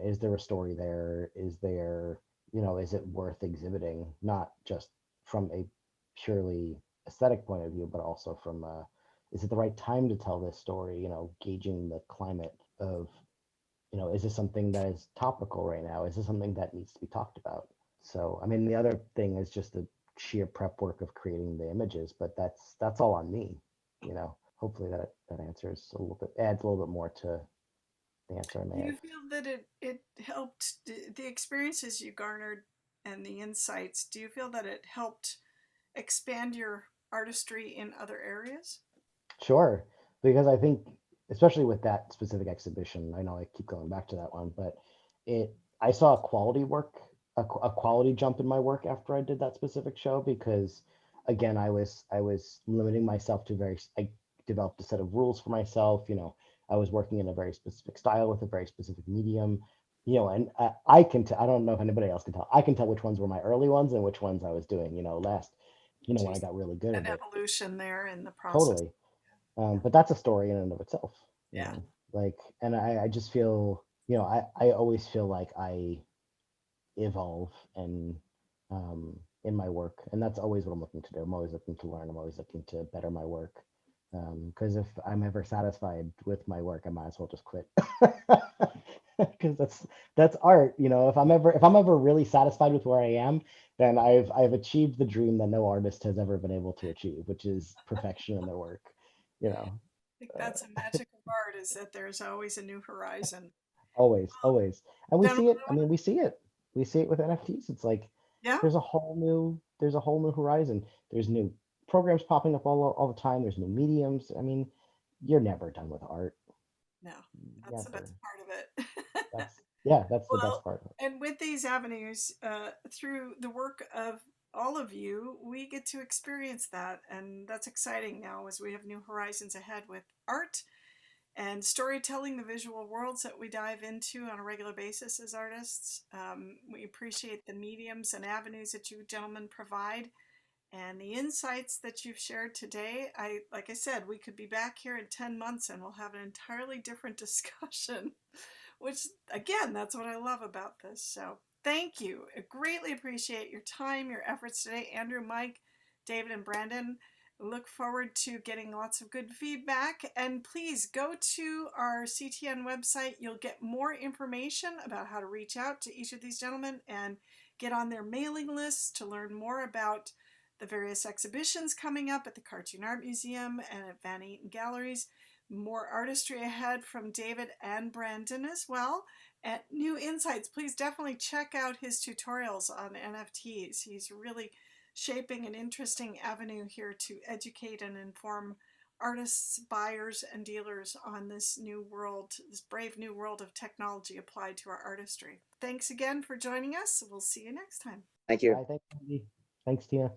Is there a story there? Is there, is it worth exhibiting? Not just from a purely aesthetic point of view, but also from, is it the right time to tell this story? Gauging the climate of, is this something that is topical right now? Is this something that needs to be talked about? So, I mean, the other thing is just the sheer prep work of creating the images, but that's all on me. Hopefully that answers a little bit, adds a little bit more to the answer I Do may you have. feel that it helped the experiences you garnered and the insights? Do you feel that it helped expand your artistry in other areas? Sure, because I think, especially with that specific exhibition, I know I keep going back to that one, but I saw a quality work, a quality jump in my work after I did that specific show because, again, I was limiting myself to I developed a set of rules for myself. I was working in a very specific style with a very specific medium. And I can I don't know if anybody else can tell. I can tell which ones were my early ones and which ones I was doing. Last, when I Just got really good an at it. evolution there in the process. Totally. Yeah. But that's a story in and of itself, Yeah. like, and I just feel, I always feel like I evolve and in my work, and that's always what I'm looking to do. I'm always looking to learn. I'm always looking to better my work. Because if I'm ever satisfied with my work, I might as well just quit. Because that's art. If I'm ever really satisfied with where I am, then I've achieved the dream that no artist has ever been able to achieve, which is perfection in their work. You know, I think that's a magic of art is that there's always a new horizon. always. And we Gentlemen, see it. I mean, we see it with NFTs. It's like yeah. there's a whole new horizon. There's new programs popping up all the time. There's new mediums. I mean, you're never done with art. No, that's the Never. best part of it. That's the best Well, part. and with these avenues, through the work of all of you, we get to experience that. And that's exciting now as we have new horizons ahead with art and storytelling, the visual worlds that we dive into on a regular basis as artists. We appreciate the mediums and avenues that you gentlemen provide and the insights that you've shared today. Like I said, we could be back here in 10 months and we'll have an entirely different discussion, which again, that's what I love about this. So thank you. I greatly appreciate your time, your efforts today, Andrew, Mike, David, and Brandon. Look forward to getting lots of good feedback. And please go to our CTN website. You'll get more information about how to reach out to each of these gentlemen and get on their mailing lists to learn more about the various exhibitions coming up at the Cartoon Art Museum and at Vanity Galleries. More artistry ahead from David and Brandon as well. And new insights, please definitely check out his tutorials on NFTs. He's really shaping an interesting avenue here to educate and inform artists, buyers, and dealers on this new world, this brave new world of technology applied to our artistry. Thanks again for joining us. We'll see you next time. Thank you. Bye. Thanks, Andy. Thanks, Tina.